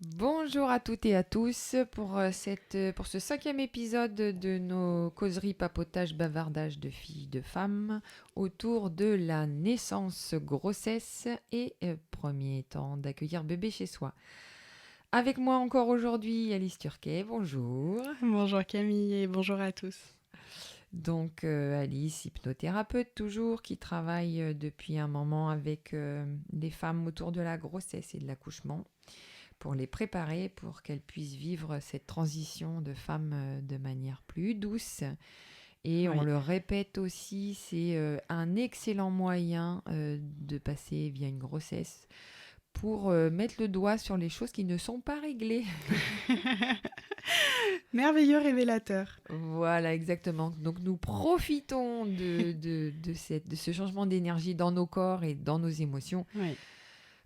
Bonjour à toutes et à tous pour ce 5e épisode de nos causeries papotages bavardages de filles de femmes autour de la naissance, grossesse et premier temps d'accueillir bébé chez soi. Avec moi encore aujourd'hui Alice Turquet, bonjour. Bonjour Camille et bonjour à tous. Donc Alice, hypnothérapeute toujours, qui travaille depuis un moment avec des femmes autour de la grossesse et de l'accouchement, pour les préparer, pour qu'elles puissent vivre cette transition de femme de manière plus douce. Et on Oui. le répète aussi, c'est un excellent moyen de passer via une grossesse pour mettre le doigt sur les choses qui ne sont pas réglées. Merveilleux révélateur. Voilà, exactement. Donc nous profitons de ce changement d'énergie dans nos corps et dans nos émotions Oui.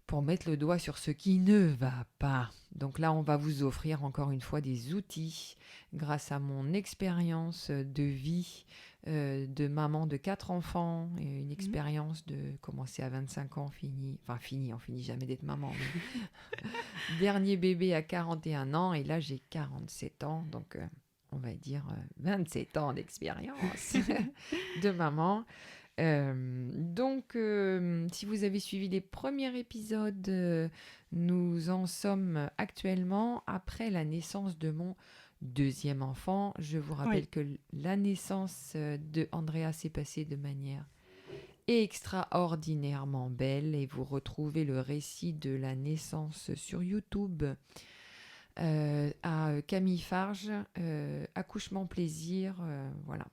pour mettre le doigt sur ce qui ne va pas. Donc là, on va vous offrir encore une fois des outils grâce à mon expérience de vie de maman de 4 enfants et une expérience de commencer à 25 ans, on finit jamais d'être maman. Mais dernier bébé à 41 ans et là j'ai 47 ans, donc on va dire 27 ans d'expérience de maman. Si vous avez suivi les premiers épisodes, nous en sommes actuellement après la naissance de mon deuxième enfant. Je vous rappelle Oui. que la naissance de Andrea s'est passée de manière extraordinairement belle et vous retrouvez le récit de la naissance sur YouTube à Camille Farge, Accouchement Plaisir, voilà.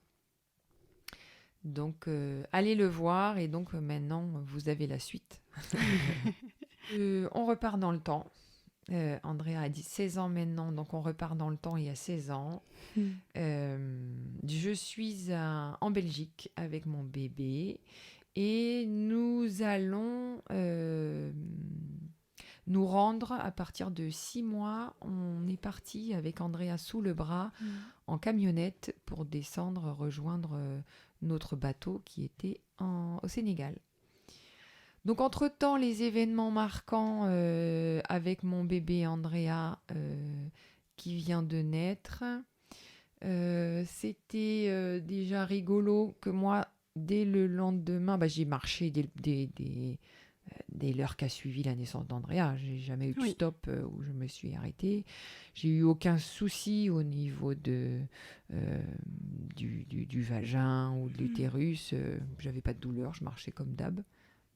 Donc, allez le voir et donc maintenant, vous avez la suite. On repart dans le temps. Andrea a dit 16 ans maintenant, donc on repart dans le temps il y a 16 ans. Je suis en Belgique avec mon bébé et nous allons nous rendre à partir de 6 mois. On est parti avec Andrea sous le bras en camionnette pour descendre, rejoindre notre bateau qui était au Sénégal. Donc entre-temps, les événements marquants avec mon bébé Andrea qui vient de naître, c'était déjà rigolo que moi, dès le lendemain, j'ai marché dès l'heure qu'a suivi la naissance d'Andrea. J'ai jamais eu de Oui. stop où je me suis arrêtée. J'ai eu aucun souci au niveau du vagin ou de l'utérus. J'avais pas de douleur, je marchais comme d'hab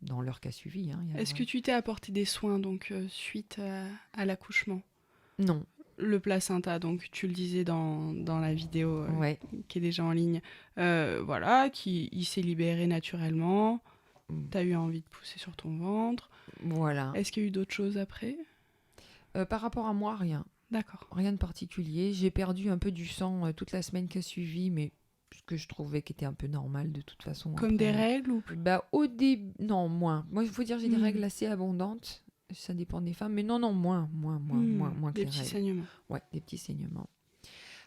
dans l'heure qu'a suivi. Hein, Est-ce que tu t'es apporté des soins donc suite à l'accouchement? Non, Le placenta, donc tu le disais dans la vidéo ouais. qui est déjà en ligne, voilà, il s'est libéré naturellement. T'as eu envie de pousser sur ton ventre. Voilà. Est-ce qu'il y a eu d'autres choses après? Par rapport à moi, rien. D'accord. Rien de particulier. J'ai perdu un peu du sang toute la semaine qui a suivi, mais ce que je trouvais qui était un peu normal de toute façon Comme des après. règles ou plus? Au début, non, moins. Moi, il faut dire j'ai des règles assez abondantes. Ça dépend des femmes, mais non, moins que Des les petits règles. saignements. Ouais, des petits saignements.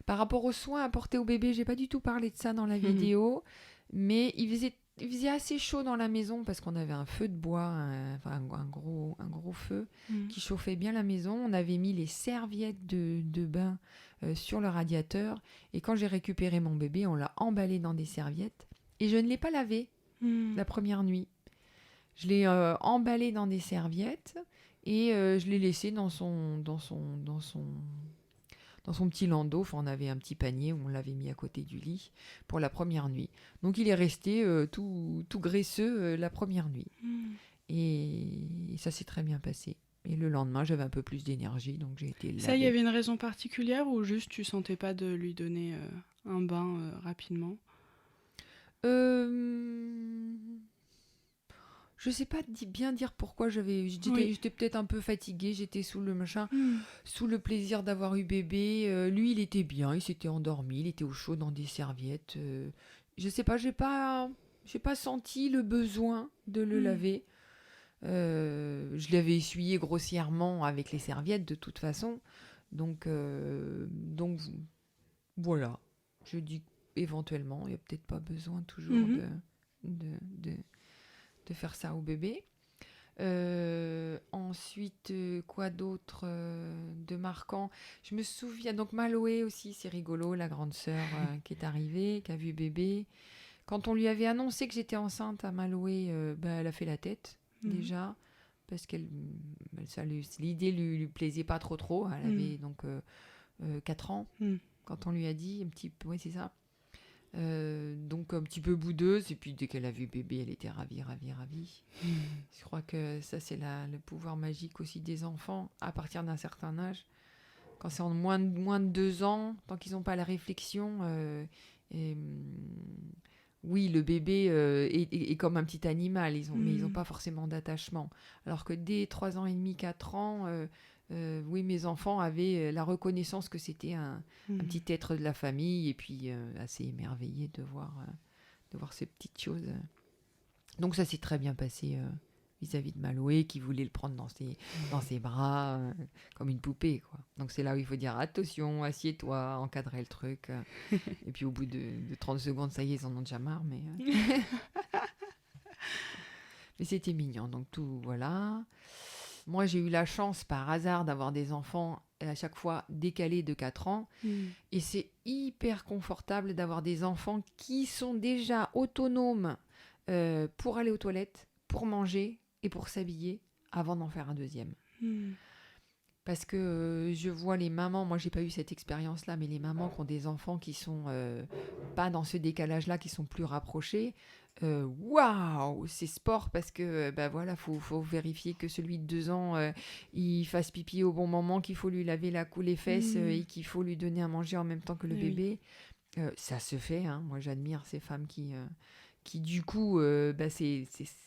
Par rapport aux soins apportés au bébé, j'ai pas du tout parlé de ça dans la vidéo, mais il faisait assez chaud dans la maison parce qu'on avait un feu de bois, un gros feu qui chauffait bien la maison. On avait mis les serviettes de bain sur le radiateur et quand j'ai récupéré mon bébé, on l'a emballé dans des serviettes et je ne l'ai pas lavé la première nuit. Je l'ai emballé dans des serviettes et je l'ai laissé dans son petit landau. Enfin, on avait un petit panier où on l'avait mis à côté du lit pour la première nuit. Donc il est resté tout graisseux la première nuit. Et ça s'est très bien passé. Et le lendemain, j'avais un peu plus d'énergie, donc j'ai été Ça, il y laver. avait une raison particulière ou juste tu sentais pas de lui donner un bain rapidement? Euh... Je sais pas bien dire pourquoi Oui. j'étais peut-être un peu fatiguée, j'étais sous le machin, Hmm. sous le plaisir d'avoir eu bébé. Lui, il était bien, il s'était endormi, il était au chaud dans des serviettes. Je sais pas, j'ai pas senti le besoin de le Hmm. laver. Je l'avais essuyé grossièrement avec les serviettes de toute façon. Donc voilà. Je dis éventuellement, il n'y a peut-être pas besoin toujours Mhm. de, de faire ça au bébé. Ensuite, quoi d'autre de marquant? Je me souviens, donc Maloé aussi, c'est rigolo, la grande sœur qui est arrivée, qui a vu bébé. Quand on lui avait annoncé que j'étais enceinte à Maloé, elle a fait la tête, déjà, parce que l'idée lui plaisait pas trop. Elle avait donc 4 ans, quand on lui a dit, un petit peu, oui, c'est ça. Donc un petit peu boudeuse, et puis dès qu'elle a vu bébé, elle était ravie. Je crois que ça, c'est le pouvoir magique aussi des enfants à partir d'un certain âge. Quand c'est en moins de 2 ans, tant qu'ils n'ont pas la réflexion, oui, le bébé est comme un petit animal, mais ils n'ont pas forcément d'attachement. Alors que dès 3 ans et demi, 4 ans, oui, mes enfants avaient la reconnaissance que c'était un petit être de la famille, et puis assez émerveillés de voir ces petites choses. Donc ça s'est très bien passé vis-à-vis de Maloé, qui voulait le prendre dans ses bras, comme une poupée, quoi. Donc c'est là où il faut dire attention, assieds-toi, encadrer le truc. Et puis au bout de 30 secondes, ça y est, ils en ont déjà marre. Mais c'était mignon, donc tout, voilà. Moi, j'ai eu la chance, par hasard, d'avoir des enfants à chaque fois décalés de 4 ans. Et c'est hyper confortable d'avoir des enfants qui sont déjà autonomes pour aller aux toilettes, pour manger et pour s'habiller avant d'en faire un deuxième. Parce que je vois les mamans, moi j'ai pas eu cette expérience-là, mais les mamans qui ont des enfants qui sont pas dans ce décalage-là, qui sont plus rapprochés, waouh, c'est sport, parce que voilà, faut vérifier que celui de 2 ans, il fasse pipi au bon moment, qu'il faut lui laver les fesses et qu'il faut lui donner à manger en même temps que le bébé. Ça se fait, hein. Moi j'admire ces femmes qui du coup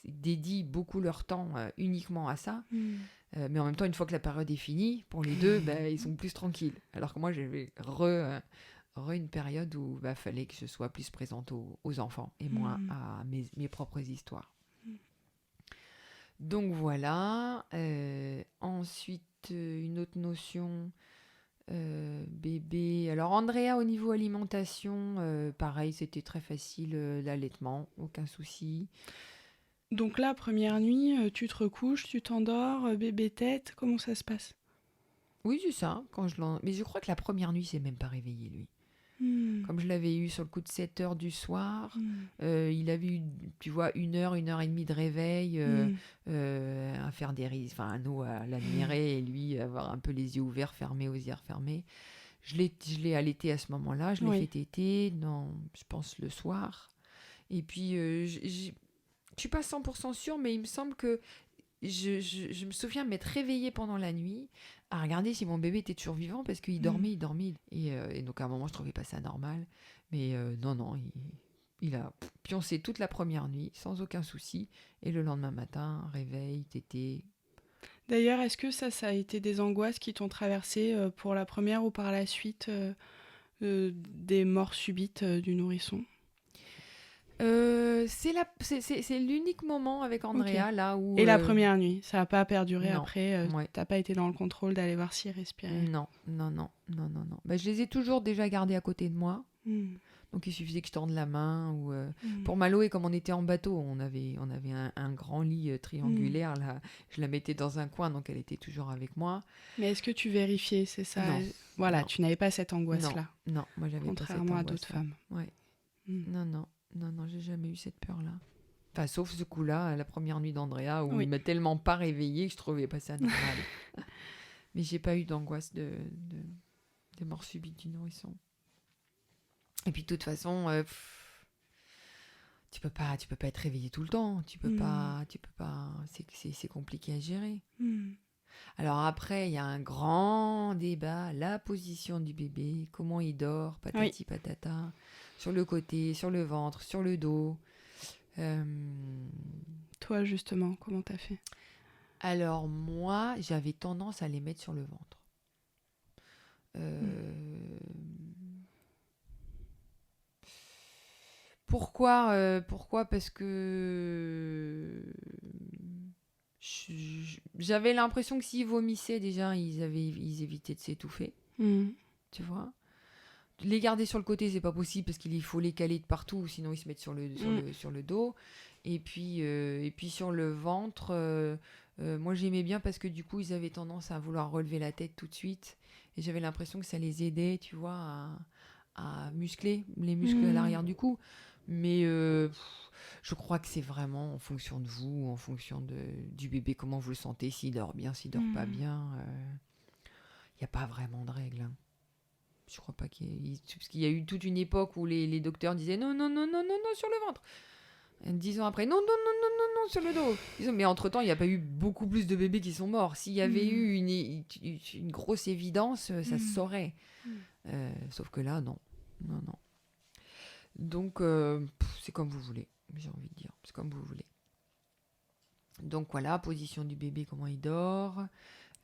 dédient beaucoup leur temps uniquement à ça. Mais en même temps, une fois que la période est finie, pour les deux, ils sont plus tranquilles. Alors que moi, j'avais une période où il fallait que je sois plus présente aux enfants et moins à mes propres histoires. Donc voilà. Ensuite, une autre notion, bébé. Alors Andrea, au niveau alimentation, pareil, c'était très facile, l'allaitement, aucun souci. Donc là, première nuit, tu te recouches, tu t'endors, bébé tête, comment ça se passe? Oui, c'est ça. Mais je crois que la première nuit, c'est même pas réveillé, lui. Comme je l'avais eu sur le coup de 7 heures du soir, il avait eu, tu vois, 1 heure et demie de réveil, à faire des rises, enfin, nous, à l'admirer, et lui, avoir un peu les yeux ouverts, fermés, aux yeux fermés. Je l'ai allaité à ce moment-là, je l'ai fait téter, je pense, le soir. Et puis, je suis pas 100% sûre, mais il me semble que je me souviens m'être réveillée pendant la nuit à regarder si mon bébé était toujours vivant, parce qu'il dormait. Et donc à un moment, je trouvais pas ça normal. Mais non, il a pioncé toute la première nuit sans aucun souci. Et le lendemain matin, réveil, tété. D'ailleurs, est-ce que ça a été des angoisses qui t'ont traversé pour la première ou par la suite des morts subites du nourrisson? C'est l'unique moment avec Andrea, là où... Et la première nuit, ça n'a pas perduré non, après t'as pas été dans le contrôle d'aller voir s'il respirait? Non. Je les ai toujours déjà gardés à côté de moi. Donc il suffisait que je tende la main. Pour Maloé, comme on était en bateau, on avait un grand lit triangulaire. Là, je la mettais dans un coin, donc elle était toujours avec moi. Mais est-ce que tu vérifiais, c'est ça? Non. Voilà, Non. tu n'avais pas cette angoisse-là. Non, moi j'avais pas cette angoisse. Contrairement à d'autres femmes. Ouais. Non, j'ai jamais eu cette peur-là. Enfin, sauf ce coup-là, la première nuit d'Andrea, où il m'a tellement pas réveillée que je trouvais pas ça normal. Mais j'ai pas eu d'angoisse de mort subite du nourrisson. Et puis de toute façon, tu peux pas être réveillé tout le temps. Tu peux pas. C'est compliqué à gérer. Alors après, il y a un grand débat, la position du bébé, comment il dort, patati patata, sur le côté, sur le ventre, sur le dos. Toi, justement, comment t'as fait? Alors moi, j'avais tendance à les mettre sur le ventre. Pourquoi? Parce que j'avais l'impression que s'ils vomissaient, déjà, ils évitaient de s'étouffer. Tu vois? Les garder sur le côté, c'est pas possible, parce qu'il faut les caler de partout, sinon ils se mettent sur le dos. Et puis sur le ventre, moi j'aimais bien parce que du coup ils avaient tendance à vouloir relever la tête tout de suite. Et j'avais l'impression que ça les aidait, tu vois, à muscler les muscles à Mmh. l'arrière du cou. Mais je crois que c'est vraiment en fonction de vous, en fonction du bébé, comment vous le sentez, s'il dort bien, s'il dort pas Mmh. bien. Il n'y a pas vraiment de règles, hein. Je crois pas parce qu'il y a eu toute une époque où les docteurs disaient non, non, non, non, non, non, sur le ventre. 10 ans après, non, non, non, non, non, non, sur le dos. Mais entre-temps, il n'y a pas eu beaucoup plus de bébés qui sont morts. S'il y avait Mmh. eu une grosse évidence, ça se Mmh. saurait. Mmh. Sauf que là, non. Non, non. Donc, c'est comme vous voulez, j'ai envie de dire. C'est comme vous voulez. Donc voilà, position du bébé, comment il dort.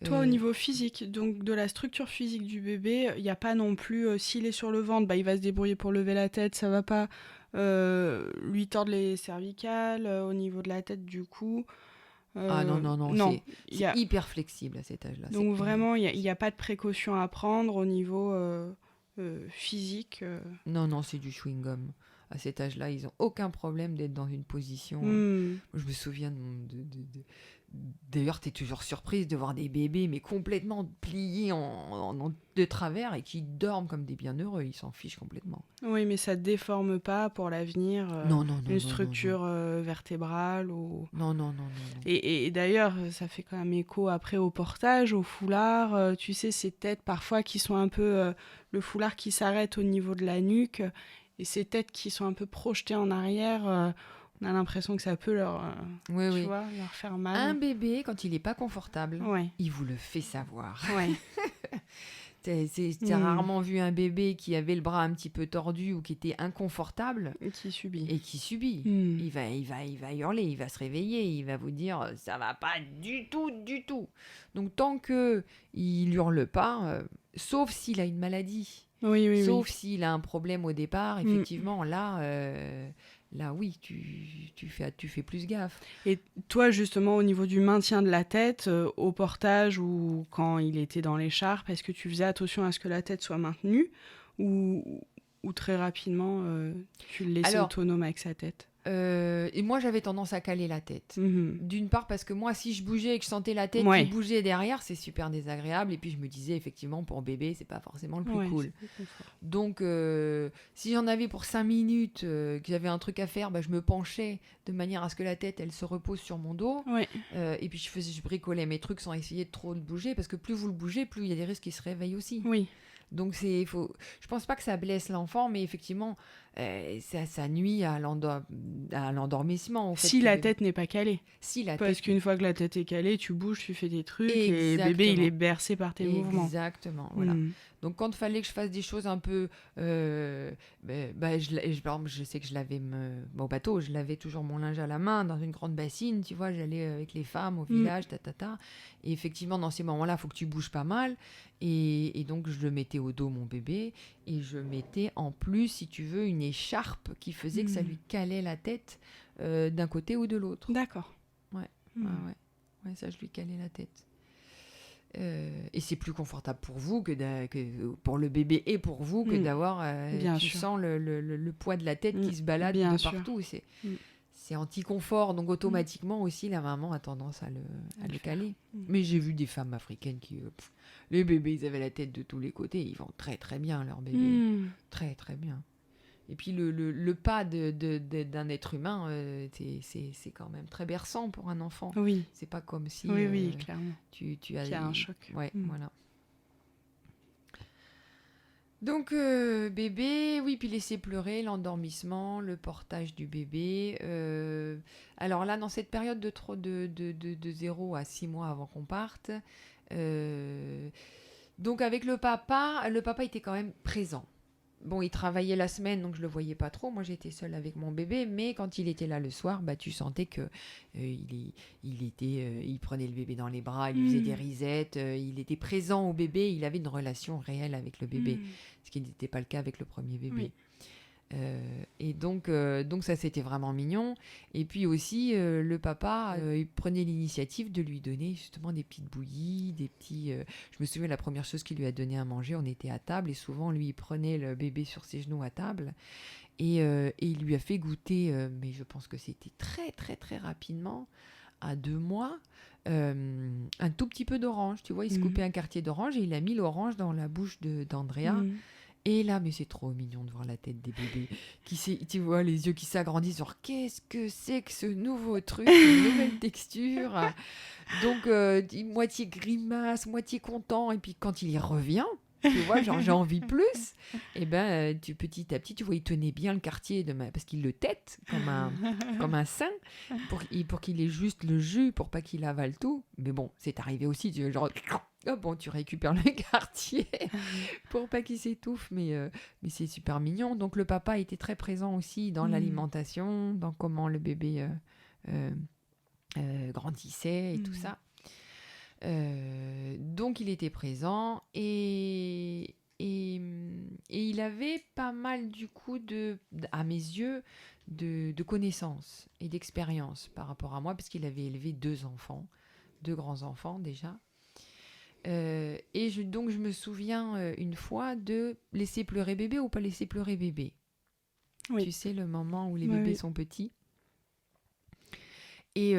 Toi, au niveau physique, donc de la structure physique du bébé, il n'y a pas non plus, s'il est sur le ventre, bah, il va se débrouiller pour lever la tête, ça va pas lui tordre les cervicales, au niveau de la tête du cou. Ah non, non, non, Non, il y c'est a... hyper flexible à cet âge-là. Donc vraiment, il y a pas de précaution à prendre au niveau physique. Non, non, c'est du chewing-gum. À cet âge-là, ils n'ont aucun problème d'être dans une position. Hmm. Je me souviens d'ailleurs, tu es toujours surprise de voir des bébés, mais complètement pliés de travers et qui dorment comme des bienheureux. Ils s'en fichent complètement. Oui, mais ça déforme pas pour l'avenir Non, non, non, une non, structure vertébrale ou... non, non, non, non, non. Et d'ailleurs, ça fait quand même écho après au portage, au foulard. Tu sais, ces têtes parfois qui sont un peu... le foulard qui s'arrête au niveau de la nuque et ces têtes qui sont un peu projetées en arrière. On a l'impression que ça peut leur, Oui, tu oui. vois, leur faire mal. Un bébé, quand il n'est pas confortable, Ouais, il vous le fait savoir. ouais. T'as rarement vu un bébé qui avait le bras un petit peu tordu ou qui était inconfortable Qui subit. et qui subit. Mm. Il va hurler, il va se réveiller, il va vous dire ça va pas du tout, du tout. Donc tant que il hurle pas, sauf s'il a une maladie, Oui, oui, sauf oui. s'il a un problème au départ, effectivement, là oui, tu fais plus gaffe. Et toi, justement, au niveau du maintien de la tête, au portage ou quand il était dans l'écharpe, est-ce que tu faisais attention à ce que la tête soit maintenue ou très rapidement, tu le laissais Alors, autonome avec sa tête? et moi, j'avais tendance à caler la tête. Mhm. D'une part parce que moi, si je bougeais et que je sentais la tête Ouais. qui bougeait derrière, c'est super désagréable. Et puis je me disais, effectivement, pour bébé, c'est pas forcément le plus Ouais, cool. c'est plus confort. Donc, si j'en avais pour 5 minutes, que j'avais un truc à faire, bah, je me penchais de manière à ce que la tête, elle se repose sur mon dos. Ouais. Et puis je bricolais mes trucs sans essayer de trop le bouger. Parce que plus vous le bougez, plus il y a des risques qu'il se réveille aussi. Oui. Donc, je pense pas que ça blesse l'enfant, mais effectivement, ça nuit à l'endormissement. Au fait Si que la bébé- tête n'est pas calée. Si la Parce tête. qu'une fois que la tête est calée, tu bouges, tu fais des trucs et le bébé, il est bercé par tes mouvements. Exactement, voilà. Mm. Donc quand il fallait que je fasse des choses un peu, par exemple, je sais que je lavais au bateau, je lavais toujours mon linge à la main dans une grande bassine, tu vois, j'allais avec les femmes au village, et effectivement dans ces moments-là, il faut que tu bouges pas mal, et donc je le mettais au dos mon bébé, et je mettais en plus, si tu veux, une écharpe qui faisait que ça lui calait la tête d'un côté ou de l'autre. D'accord. Ouais. Ouais, ça je lui calais la tête. Et c'est plus confortable pour vous que pour le bébé et pour vous que d'avoir tu sens le poids de la tête qui se balade Bien de sûr. partout. C'est anti-confort, donc automatiquement aussi la maman a tendance à le caler. Mais j'ai vu des femmes africaines qui les bébés, ils avaient la tête de tous les côtés, ils vont très très bien leur bébé, très très bien. Et puis le pas d'un être humain, c'est quand même très berçant pour un enfant. Oui. C'est pas comme si Oui, clairement. tu as qu'il y a un choc. Ouais, voilà. Donc bébé, oui, puis laisser pleurer, l'endormissement, le portage du bébé. Alors là, dans cette période de 0 à 6 mois avant qu'on parte, donc avec le papa était quand même présent. Bon, il travaillait la semaine, donc je le voyais pas trop. Moi, j'étais seule avec mon bébé, mais quand il était là le soir, bah, tu sentais que il prenait le bébé dans les bras, il lui faisait des risettes, il était présent au bébé, il avait une relation réelle avec le bébé, ce qui n'était pas le cas avec le premier bébé. Oui. Et donc ça c'était vraiment mignon. Et puis aussi le papa il prenait l'initiative de lui donner justement des petites bouillies, des petits je me souviens la première chose qu'il lui a donné à manger, on était à table et souvent lui il prenait le bébé sur ses genoux à table Et il lui a fait goûter, mais je pense que c'était très, très, très rapidement, à 2 mois, un tout petit peu d'orange. Tu vois, il se Mhm. coupait un quartier d'orange et il a mis l'orange dans la bouche d'Andrea. Mhm. Et là, mais c'est trop mignon de voir la tête des bébés. Tu vois les yeux qui s'agrandissent, genre qu'est-ce que c'est que ce nouveau truc, une nouvelle texture. Donc, moitié grimace, moitié content. Et puis quand il y revient, tu vois, genre j'ai envie plus. Et ben, petit à petit, tu vois, il tenait bien le quartier parce qu'il le tète comme un sein pour qu'il ait juste le jus, pour pas qu'il avale tout. Mais bon, c'est arrivé aussi, genre, oh bon, tu récupères le quartier pour pas qu'il s'étouffe, mais c'est super mignon. Donc le papa était très présent aussi dans Mhm. l'alimentation, dans comment le bébé euh, grandissait et tout Mhm. ça. Donc il était présent et il avait pas mal du coup à mes yeux, de connaissances et d'expérience par rapport à moi, parce qu'il avait élevé 2 enfants, 2 grands-enfants déjà. Donc je me souviens une fois de laisser pleurer bébé ou pas laisser pleurer bébé. Oui, Tu sais, le moment où les oui, bébés oui. sont petits. Et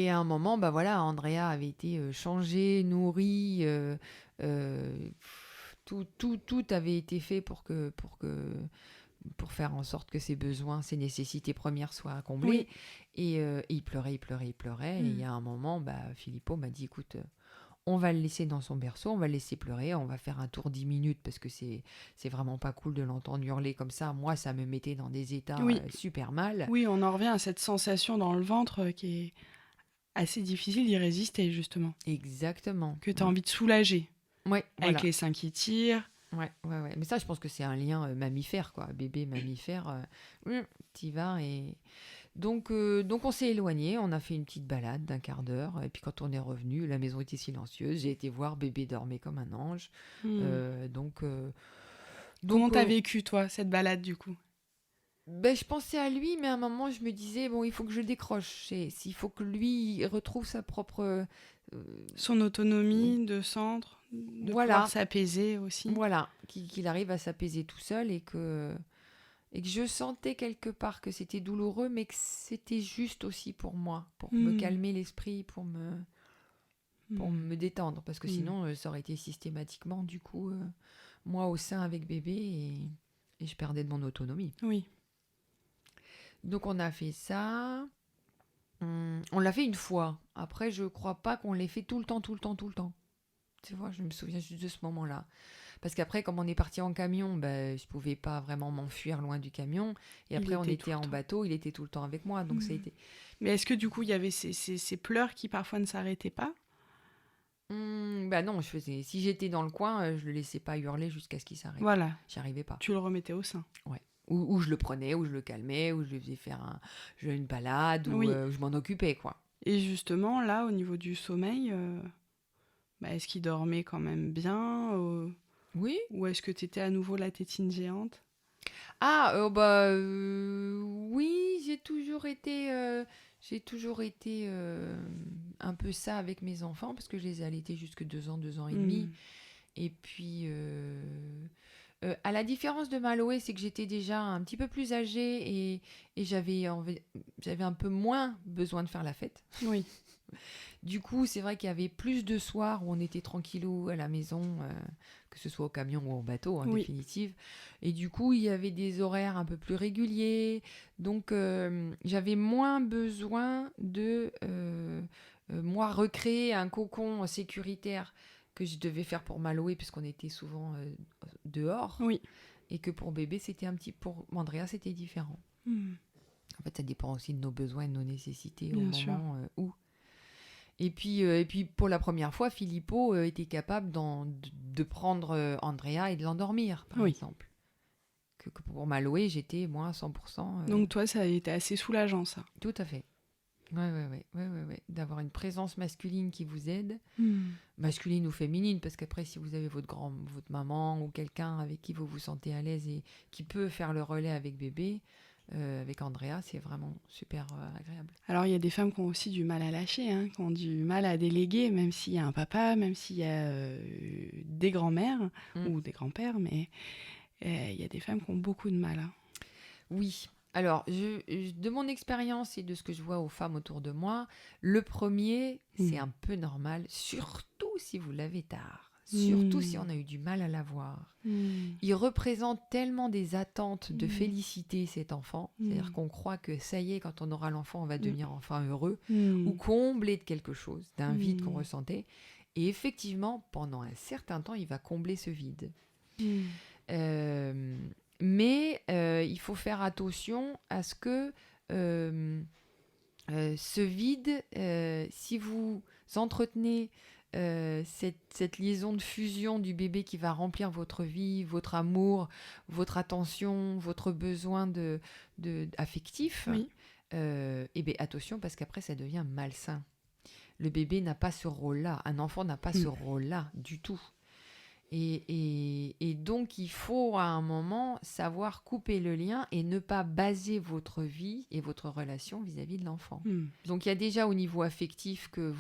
à un moment, bah voilà, Andrea avait été changée, nourrie, tout avait été fait pour faire en sorte que ses besoins, ses nécessités premières soient comblées. Oui. Et il pleurait, il pleurait, il pleurait. Et il y Mhm. a un moment, bah, Filippo m'a dit, écoute, on va le laisser dans son berceau, on va le laisser pleurer, on va faire un tour 10 minutes parce que c'est vraiment pas cool de l'entendre hurler comme ça. Moi, ça me mettait dans des états Oui. super mal. Oui, on en revient à cette sensation dans le ventre qui est assez difficile d'y résister, justement. Exactement. Que tu as Ouais. envie de soulager. Ouais, Avec voilà. les seins qui tirent. Ouais, ouais, ouais. Mais ça, je pense que c'est un lien mammifère, quoi. Bébé mammifère, t'y vas. Donc on s'est éloigné, on a fait une petite balade d'1 quart d'heure. Et puis quand on est revenu, la maison était silencieuse. J'ai été voir, bébé dormait comme un ange. Mhm. Euh, donc, euh, Comment donc t'as vécu, toi, cette balade, du coup? ben, je pensais à lui, mais à un moment, je me disais, bon, il faut que je décroche. S'il faut que lui il retrouve sa propre. Son autonomie de centre, de pouvoir Voilà, s'apaiser aussi. voilà. Qu'il arrive à s'apaiser tout seul et que je sentais quelque part que c'était douloureux, mais que c'était juste aussi pour moi, pour me Mhm. calmer l'esprit, pour Mhm. me détendre, parce que Mhm. sinon, ça aurait été systématiquement, du coup, moi au sein avec bébé et je perdais de mon autonomie. Oui. Donc on a fait ça. On l'a fait une fois. Après, je crois pas qu'on l'ait fait tout le temps, tout le temps, tout le temps. Tu vois, je me souviens juste de ce moment-là. Parce qu'après, comme on est parti en camion, ben, je pouvais pas vraiment m'enfuir loin du camion. Et Il après, on était tout était le en temps. bateau, il était tout le temps avec moi. Donc ça a Mhm. été. Mais est-ce que, du coup, il y avait ces pleurs qui parfois ne s'arrêtaient pas? Bah non, si j'étais dans le coin, je le laissais pas hurler jusqu'à ce qu'il s'arrête. Voilà. J'y arrivais pas. Tu le remettais au sein. Ouais. Ou je le prenais, ou je le calmais, ou je lui faisais faire une balade, ou Oui. je m'en occupais, quoi. Et justement, là, au niveau du sommeil, bah, est-ce qu'il dormait quand même bien Oui. ou est-ce que tu étais à nouveau la tétine géante? Ah, oui, j'ai toujours été un peu ça avec mes enfants, parce que je les ai allaités jusque 2 ans, 2 ans et demi. Hmm. Et puis, à la différence de Maloé, c'est que j'étais déjà un petit peu plus âgée et j'avais un peu moins besoin de faire la fête. Oui. Du coup, c'est vrai qu'il y avait plus de soirs où on était tranquillou à la maison, que ce soit au camion ou au bateau, en Oui. définitive. Et du coup, il y avait des horaires un peu plus réguliers. Donc, j'avais moins besoin moi, recréer un cocon sécuritaire que je devais faire pour Maloé, puisqu'on était souvent dehors. Oui. Et que pour bébé, pour Andrea, c'était différent. Hmm. En fait, ça dépend aussi de nos besoins et de nos nécessités au Bien sûr. moment où. Et puis, pour la première fois, Filippo était capable de prendre Andrea et de l'endormir, par Oui. exemple. Que pour Maloé, j'étais, moi, à 100%. Donc toi, ça a été assez soulageant, ça. Tout à fait. Ouais. D'avoir une présence masculine qui vous aide, Hmm. masculine ou féminine, parce qu'après, si vous avez votre maman ou quelqu'un avec qui vous vous sentez à l'aise et qui peut faire le relais avec bébé, avec Andrea, c'est vraiment super agréable. Alors, il y a des femmes qui ont aussi du mal à lâcher, hein, qui ont du mal à déléguer, même s'il y a un papa, même s'il y a des grands-mères Mm. ou des grands-pères, mais il y a des femmes qui ont beaucoup de mal, hein. Oui. Alors, de mon expérience et de ce que je vois aux femmes autour de moi, le premier, c'est un peu normal, surtout si vous l'avez tard, surtout si on a eu du mal à l'avoir. Il représente tellement des attentes de féliciter cet enfant, c'est-à-dire qu'on croit que ça y est, quand on aura l'enfant, on va devenir enfin heureux, ou comblé de quelque chose, d'un vide qu'on ressentait. Et effectivement, pendant un certain temps, il va combler ce vide. Mais il faut faire attention à ce que ce vide, si vous entretenez cette liaison de fusion du bébé qui va remplir votre vie, votre amour, votre attention, votre besoin affectif, et bien attention parce qu'après ça devient malsain. Le bébé n'a pas ce rôle-là, un enfant n'a pas ce rôle-là du tout. Et donc, il faut à un moment savoir couper le lien et ne pas baser votre vie et votre relation vis-à-vis de l'enfant. Donc, il y a déjà au niveau affectif que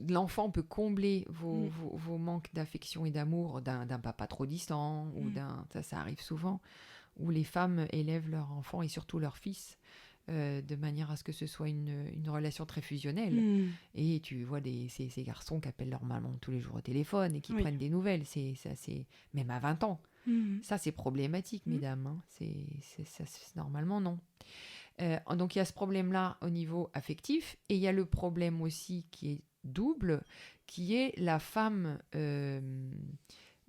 l'enfant peut combler vos manques d'affection et d'amour d'un papa trop distant, ou ça arrive souvent, où les femmes élèvent leur enfant et surtout leur fils de manière à ce que ce soit une relation très fusionnelle. Et tu vois ces garçons qui appellent leur maman tous les jours au téléphone et qui prennent des nouvelles. C'est même à 20 ans. Ça, c'est problématique, mesdames. Hein. C'est normalement, non. Donc, il y a ce problème-là au niveau affectif. Et il y a le problème aussi qui est double, qui est la femme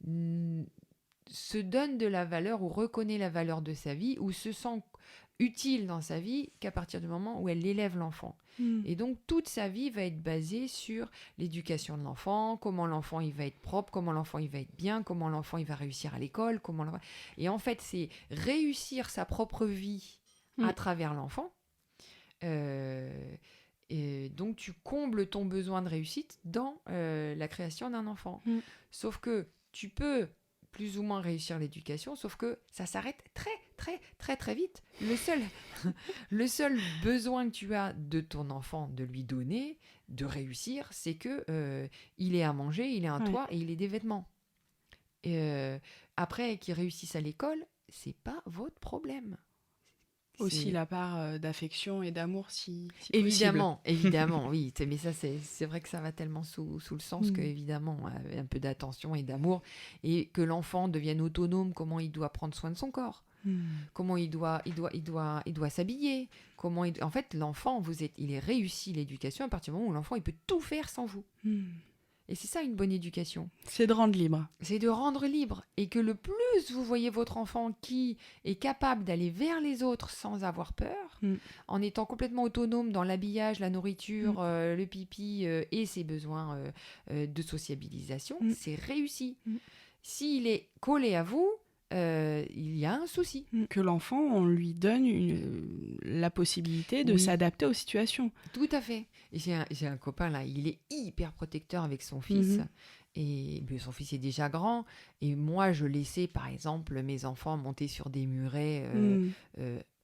se donne de la valeur ou reconnaît la valeur de sa vie ou se sent utile dans sa vie qu'à partir du moment où elle élève l'enfant. Et donc, toute sa vie va être basée sur l'éducation de l'enfant, comment l'enfant il va être propre, comment l'enfant il va être bien, comment l'enfant il va réussir à l'école. Et en fait, c'est réussir sa propre vie à travers l'enfant. Et donc, tu combles ton besoin de réussite dans la création d'un enfant. Sauf que tu peux plus ou moins réussir l'éducation, sauf que ça s'arrête très, très, très, très vite. Le seul besoin que tu as de ton enfant, de lui donner, de réussir, c'est que il ait à manger, il ait un toit et il ait des vêtements. Après, qu'il réussisse à l'école, c'est pas votre problème. Aussi la part d'affection et d'amour si évidemment, possible. Évidemment, oui. Mais ça, c'est vrai que ça va tellement sous le sens que, évidemment, un peu d'attention et d'amour. Et que l'enfant devienne autonome, comment il doit prendre soin de son corps. Comment il doit s'habiller. En fait, l'enfant, il est réussi l'éducation à partir du moment où l'enfant, il peut tout faire sans vous. Et c'est ça une bonne éducation. C'est de rendre libre. C'est de rendre libre. Et que le plus vous voyez votre enfant qui est capable d'aller vers les autres sans avoir peur, en étant complètement autonome dans l'habillage, la nourriture, le pipi et ses besoins de sociabilisation, c'est réussi. S'il est collé à vous, il y a un souci. Que l'enfant, on lui donne la possibilité de s'adapter aux situations. Tout à fait. J'ai un copain là, il est hyper protecteur avec son fils. Et son fils est déjà grand. Et moi, je laissais, par exemple, mes enfants monter sur des murets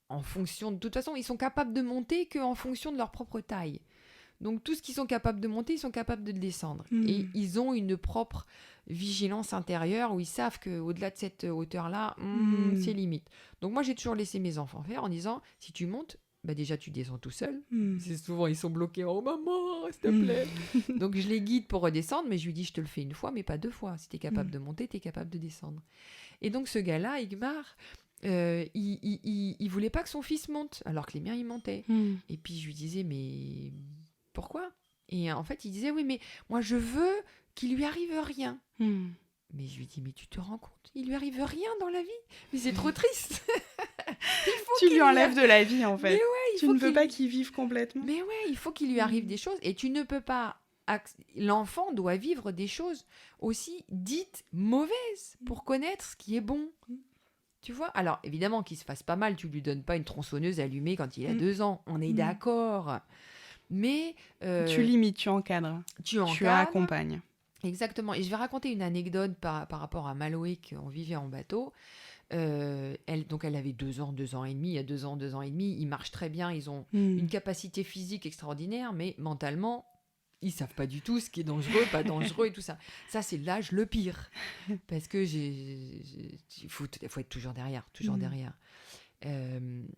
en fonction... De toute façon, ils sont capables de monter qu'en fonction de leur propre taille. Donc, tout ce qu'ils sont capables de monter, ils sont capables de le descendre. Et ils ont une propre vigilance intérieure où ils savent qu'au-delà de cette hauteur-là, c'est limite. Donc, moi, j'ai toujours laissé mes enfants faire en disant, si tu montes, déjà, tu descends tout seul. C'est souvent, ils sont bloqués. Oh, maman, s'il te plaît. Donc, je les guide pour redescendre, mais je lui dis, je te le fais une fois, mais pas deux fois. Si tu es capable de monter, tu es capable de descendre. Et donc, ce gars-là, Igmar... il voulait pas que son fils monte, alors que les miens, ils montaient. Et puis, je lui disais, mais... Pourquoi ? Et en fait, il disait, oui, mais moi, je veux qu'il lui arrive rien. Mais je lui dis, mais tu te rends compte ? Il lui arrive rien dans la vie ? Mais c'est trop triste. Tu lui enlèves de la vie, en fait. Mais ouais, tu ne veux pas qu'il vive complètement. Mais ouais, il faut qu'il lui arrive des choses. Et tu ne peux pas... L'enfant doit vivre des choses aussi dites mauvaises pour connaître ce qui est bon. Tu vois ? Alors, évidemment, qu'il se fasse pas mal. Tu lui donnes pas une tronçonneuse allumée quand il a 2 ans. On est d'accord. Mais tu limites, tu encadres. Tu accompagnes. Exactement. Et je vais raconter une anecdote par rapport à Maloé qu'on vivait en bateau. Elle avait 2 ans, 2 ans et demi. Il y a 2 ans, 2 ans et demi, ils marchent très bien. Ils ont une capacité physique extraordinaire, mais mentalement, ils savent pas du tout ce qui est dangereux, pas dangereux et tout ça. Ça, c'est l'âge le pire. Parce que il faut être toujours derrière, toujours derrière.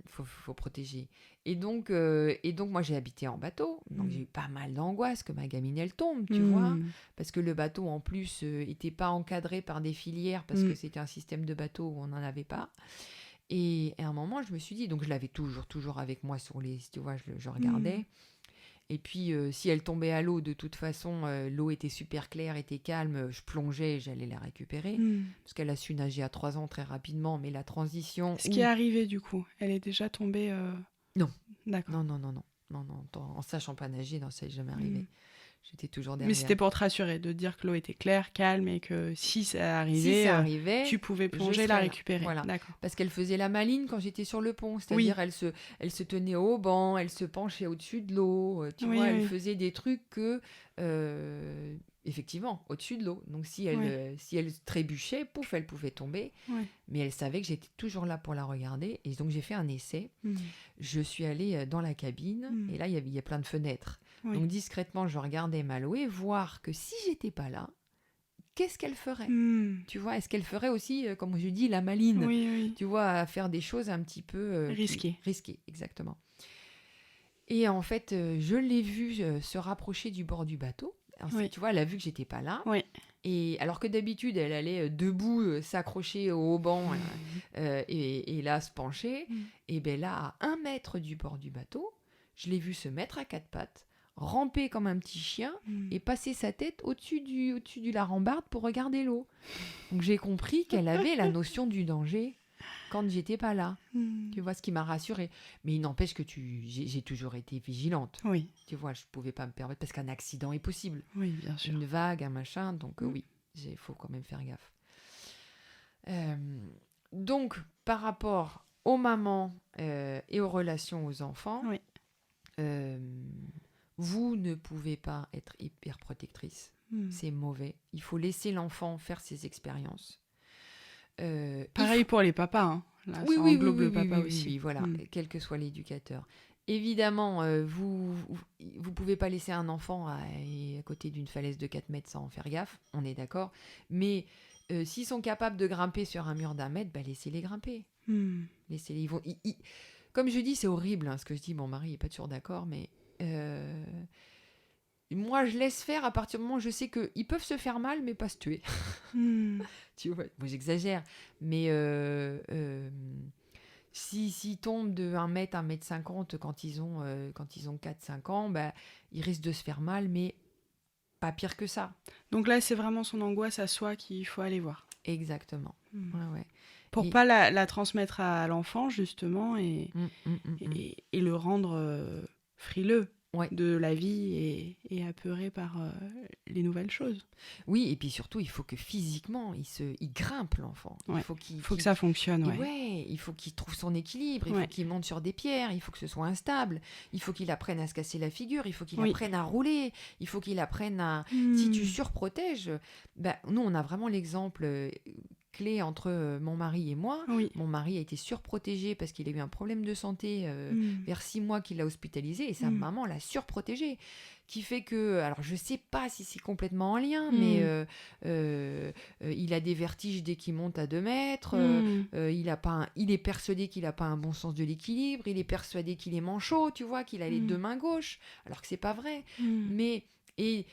Faut protéger. Et donc, moi, j'ai habité en bateau. Donc, j'ai eu pas mal d'angoisse que ma gamine, elle tombe, tu vois. Parce que le bateau, en plus, était pas encadré par des filières parce que c'était un système de bateau où on n'en avait pas. Et à un moment, je me suis dit, donc je l'avais toujours avec moi sur les, tu vois, je regardais. Et puis, si elle tombait à l'eau, de toute façon, l'eau était super claire, était calme, je plongeais, j'allais la récupérer. Parce qu'elle a su nager à 3 ans très rapidement, mais la transition... Ce qui est arrivé, du coup, elle est déjà tombée... Non. D'accord. Non, en sachant pas nager, non, ça n'est jamais arrivé. J'étais toujours derrière. Mais c'était pour te rassurer, de dire que l'eau était claire, calme, et que si ça arrivait, tu pouvais plonger, la récupérer. Voilà. D'accord. Parce qu'elle faisait la maline quand j'étais sur le pont. C'est-à-dire, elle se tenait au banc, elle se penchait au-dessus de l'eau. Tu vois, elle faisait des trucs que... effectivement, au-dessus de l'eau. Donc, si elle trébuchait, pouf, elle pouvait tomber. Mais elle savait que j'étais toujours là pour la regarder. Et donc, j'ai fait un essai. Je suis allée dans la cabine. Et là, il y a plein de fenêtres. Donc, discrètement, je regardais Maloé, voir que si j'étais pas là, qu'est-ce qu'elle ferait ? Tu vois, est-ce qu'elle ferait aussi, comme je dis, la maline ? Tu vois, à faire des choses un petit peu... risquées. Risquées, exactement. Et en fait, je l'ai vue se rapprocher du bord du bateau. Alors, tu vois, elle a vu que j'étais pas là. Et alors que d'habitude, elle allait debout s'accrocher au haut banc et là se pencher. Et bien là, à 1 mètre du bord du bateau, je l'ai vue se mettre à 4 pattes, ramper comme un petit chien et passer sa tête au-dessus de la rambarde pour regarder l'eau. Donc j'ai compris qu'elle avait la notion du danger quand j'étais pas là. Tu vois, ce qui m'a rassurée. Mais il n'empêche que j'ai toujours été vigilante. Tu vois, je pouvais pas me permettre parce qu'un accident est possible. Oui, bien sûr. Une vague, un machin, donc oui, il faut quand même faire gaffe. Donc, par rapport aux mamans et aux relations aux enfants, vous ne pouvez pas être hyper protectrice. C'est mauvais. Il faut laisser l'enfant faire ses expériences. Pareil pour les papas. Hein. Là, ça englobe le papa aussi. Oui, voilà, quel que soit l'éducateur. Évidemment, vous pouvez pas laisser un enfant à côté d'une falaise de 4 mètres sans faire gaffe, on est d'accord. Mais s'ils sont capables de grimper sur un mur d'1 mètre, laissez-les grimper. Laissez-les. Comme je dis, c'est horrible ce que je dis. Mon mari n'est pas toujours d'accord, mais moi, je laisse faire à partir du moment où je sais qu'ils peuvent se faire mal, mais pas se tuer. Tu vois, moi, j'exagère. Mais s'ils tombent de 1 mètre, 1 mètre 50 quand ils ont 4-5 ans, ils risquent de se faire mal, mais pas pire que ça. Donc là, c'est vraiment son angoisse à soi qu'il faut aller voir. Exactement. Ouais. Pour pas la transmettre à l'enfant, justement, et le rendre frileux de la vie et apeuré par les nouvelles choses. Oui, et puis surtout, il faut que physiquement, il grimpe, l'enfant. Il faut que ça fonctionne. Il faut qu'il trouve son équilibre, il faut qu'il monte sur des pierres, il faut que ce soit instable, il faut qu'il apprenne à se casser la figure, il faut qu'il apprenne à rouler, il faut qu'il apprenne à... Si tu surprotèges, nous, on a vraiment l'exemple... clé entre mon mari et moi. Mon mari a été surprotégé parce qu'il a eu un problème de santé vers 6 mois qu'il l'a hospitalisé et sa maman l'a surprotégé. Qui fait que, alors je sais pas si c'est complètement en lien, mais il a des vertiges dès qu'il monte à 2 mètres, il est persuadé qu'il n'a pas un bon sens de l'équilibre, il est persuadé qu'il est manchot, tu vois, qu'il a les 2 mains gauches, alors que c'est pas vrai. Mais... Et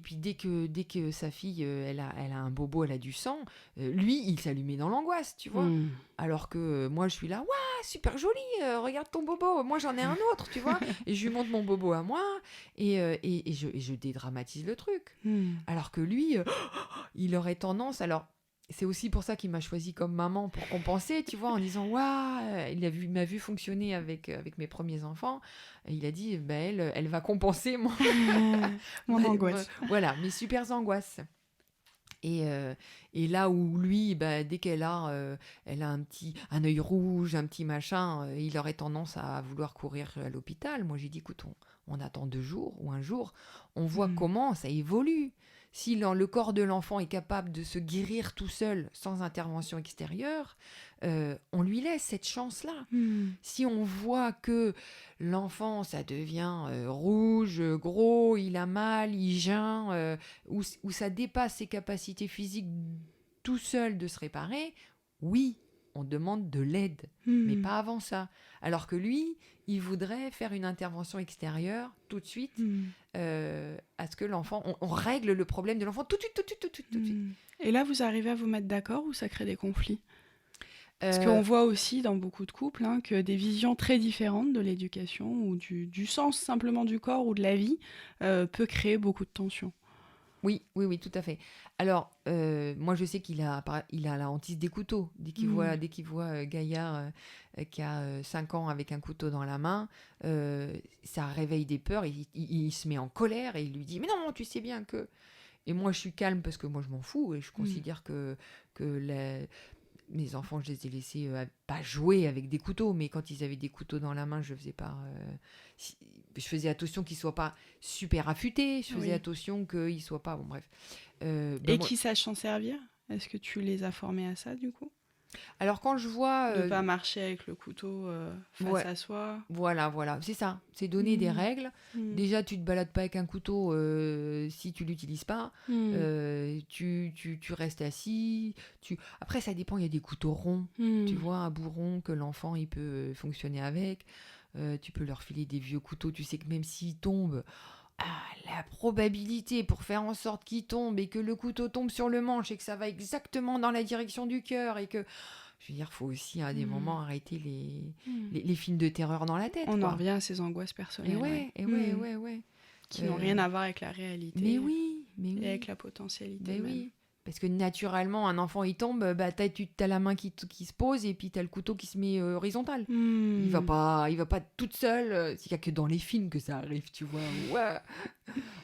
puis dès que sa fille elle a un bobo, elle a du sang, lui il s'allumait dans l'angoisse, tu vois. Alors que moi je suis là, waouh, super joli, regarde ton bobo, moi j'en ai un autre, tu vois. Et je lui montre mon bobo à moi et je dédramatise le truc. Alors que lui, il aurait tendance, alors c'est aussi pour ça qu'il m'a choisi comme maman pour compenser, tu vois, en disant waouh, il m'a vu fonctionner avec mes premiers enfants. Et il a dit elle va compenser mon angoisse. Voilà, mes super angoisses. Et là où lui, dès qu'elle a un œil rouge, un petit machin, il aurait tendance à vouloir courir à l'hôpital. Moi, j'ai dit, écoute, on attend 2 jours ou 1 jour, on voit comment ça évolue. Si le corps de l'enfant est capable de se guérir tout seul sans intervention extérieure, on lui laisse cette chance-là. Si on voit que l'enfant, ça devient rouge, gros, il a mal, il geint, ou ça dépasse ses capacités physiques tout seul de se réparer, oui, on demande de l'aide, mais pas avant ça. Alors que lui, il voudrait faire une intervention extérieure tout de suite, à ce que l'enfant, on règle le problème de l'enfant tout de suite. Et là, vous arrivez à vous mettre d'accord ou ça crée des conflits? Parce qu'on voit aussi dans beaucoup de couples que des visions très différentes de l'éducation ou du sens simplement du corps ou de la vie peut créer beaucoup de tensions. Oui, tout à fait. Alors, moi, je sais qu'il a la hantise des couteaux. Dès qu'il voit Gaïa qui a 5 ans avec un couteau dans la main, ça réveille des peurs. Il se met en colère et il lui dit « Mais non, tu sais bien que… » Et moi, je suis calme parce que moi, je m'en fous et je considère que mes enfants, je les ai laissés pas jouer avec des couteaux, mais quand ils avaient des couteaux dans la main, je faisais attention qu'ils soient pas super affûtés, je faisais attention qu'ils soient pas… Bon, bref. Qu'ils sachent s'en servir? Est-ce que tu les as formés à ça, du coup? Alors, quand je vois… De pas marcher avec le couteau face à soi. Voilà, c'est ça. C'est donner des règles. Déjà, tu te balades pas avec un couteau si tu l'utilises pas. Tu restes assis. Après, ça dépend. Il y a des couteaux ronds. Tu vois, un bout rond que l'enfant, il peut fonctionner avec. Tu peux leur filer des vieux couteaux. Tu sais que même s'ils tombent… la probabilité pour faire en sorte qu'il tombe et que le couteau tombe sur le manche et que ça va exactement dans la direction du cœur et que… Je veux dire, il faut aussi à des moments arrêter les films de terreur dans la tête. On en revient à ces angoisses personnelles. Ouais. Qui n'ont rien à voir avec la réalité. Mais oui. Et avec la potentialité même. Oui. Parce que naturellement, un enfant, il tombe, t'as la main qui se pose et puis t'as le couteau qui se met horizontal. Il va pas toute seule. Il n'y a que dans les films que ça arrive, tu vois. Ouais.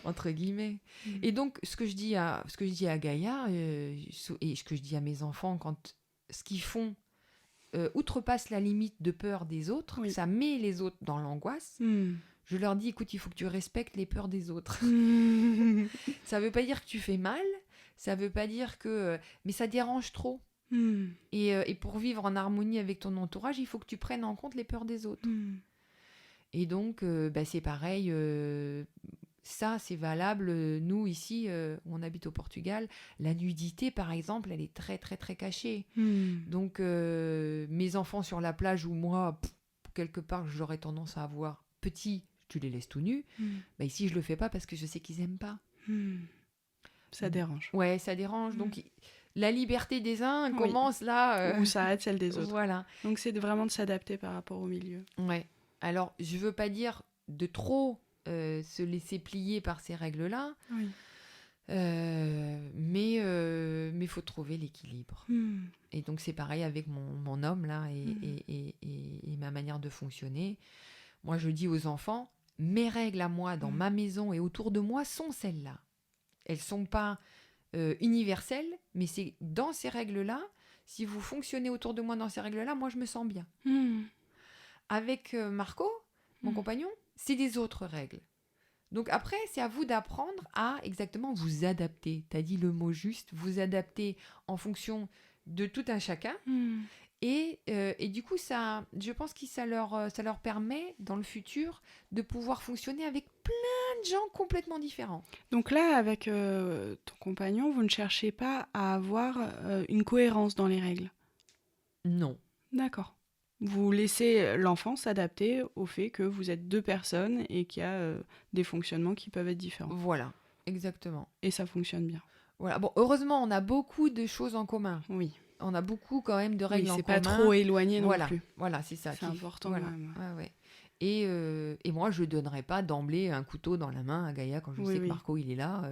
Entre guillemets. Et donc, ce que je dis à Gaïa et ce que je dis à mes enfants quand ce qu'ils font outrepasse la limite de peur des autres, ça met les autres dans l'angoisse. Je leur dis, écoute, il faut que tu respectes les peurs des autres. Ça veut pas dire que tu fais mal. Ça veut pas dire que… mais ça dérange trop. Et pour vivre en harmonie avec ton entourage, il faut que tu prennes en compte les peurs des autres. Et donc, c'est pareil. Ça, c'est valable. Nous, ici, on habite au Portugal. La nudité, par exemple, elle est très, très, très cachée. Donc, mes enfants sur la plage où moi, quelque part, j'aurais tendance à avoir petit, tu les laisses tout nus. Ici, je le fais pas parce que je sais qu'ils aiment pas. Ça dérange. Ouais, ça dérange. Donc, la liberté des uns commence là… Où s'arrête celle des autres. Voilà. Donc, c'est vraiment de s'adapter par rapport au milieu. Ouais. Alors, je veux pas dire de trop se laisser plier par ces règles-là. Mais faut trouver l'équilibre. Et donc, c'est pareil avec mon homme, là, et ma manière de fonctionner. Moi, je dis aux enfants, mes règles à moi, dans ma maison et autour de moi, sont celles-là. Elles ne sont pas universelles, mais c'est dans ces règles-là, si vous fonctionnez autour de moi dans ces règles-là, moi je me sens bien. Avec Marco, mon compagnon, c'est des autres règles. Donc après, c'est à vous d'apprendre à exactement vous adapter. Tu as dit le mot juste, vous adapter en fonction de tout un chacun. Et du coup, ça, je pense que ça leur permet, dans le futur, de pouvoir fonctionner avec plein de gens complètement différents. Donc là, avec ton compagnon, vous ne cherchez pas à avoir une cohérence dans les règles? Non. D'accord. Vous laissez l'enfant s'adapter au fait que vous êtes deux personnes et qu'il y a des fonctionnements qui peuvent être différents. Voilà, exactement. Et ça fonctionne bien. Voilà. Bon, heureusement, on a beaucoup de choses en commun. Oui. On a beaucoup quand même de règles en commun. C'est pas trop éloigné non plus. Voilà, c'est ça. C'est important quand même. Ouais. Et moi, je ne donnerais pas d'emblée un couteau dans la main à Gaïa quand je sais que Marco, il est là,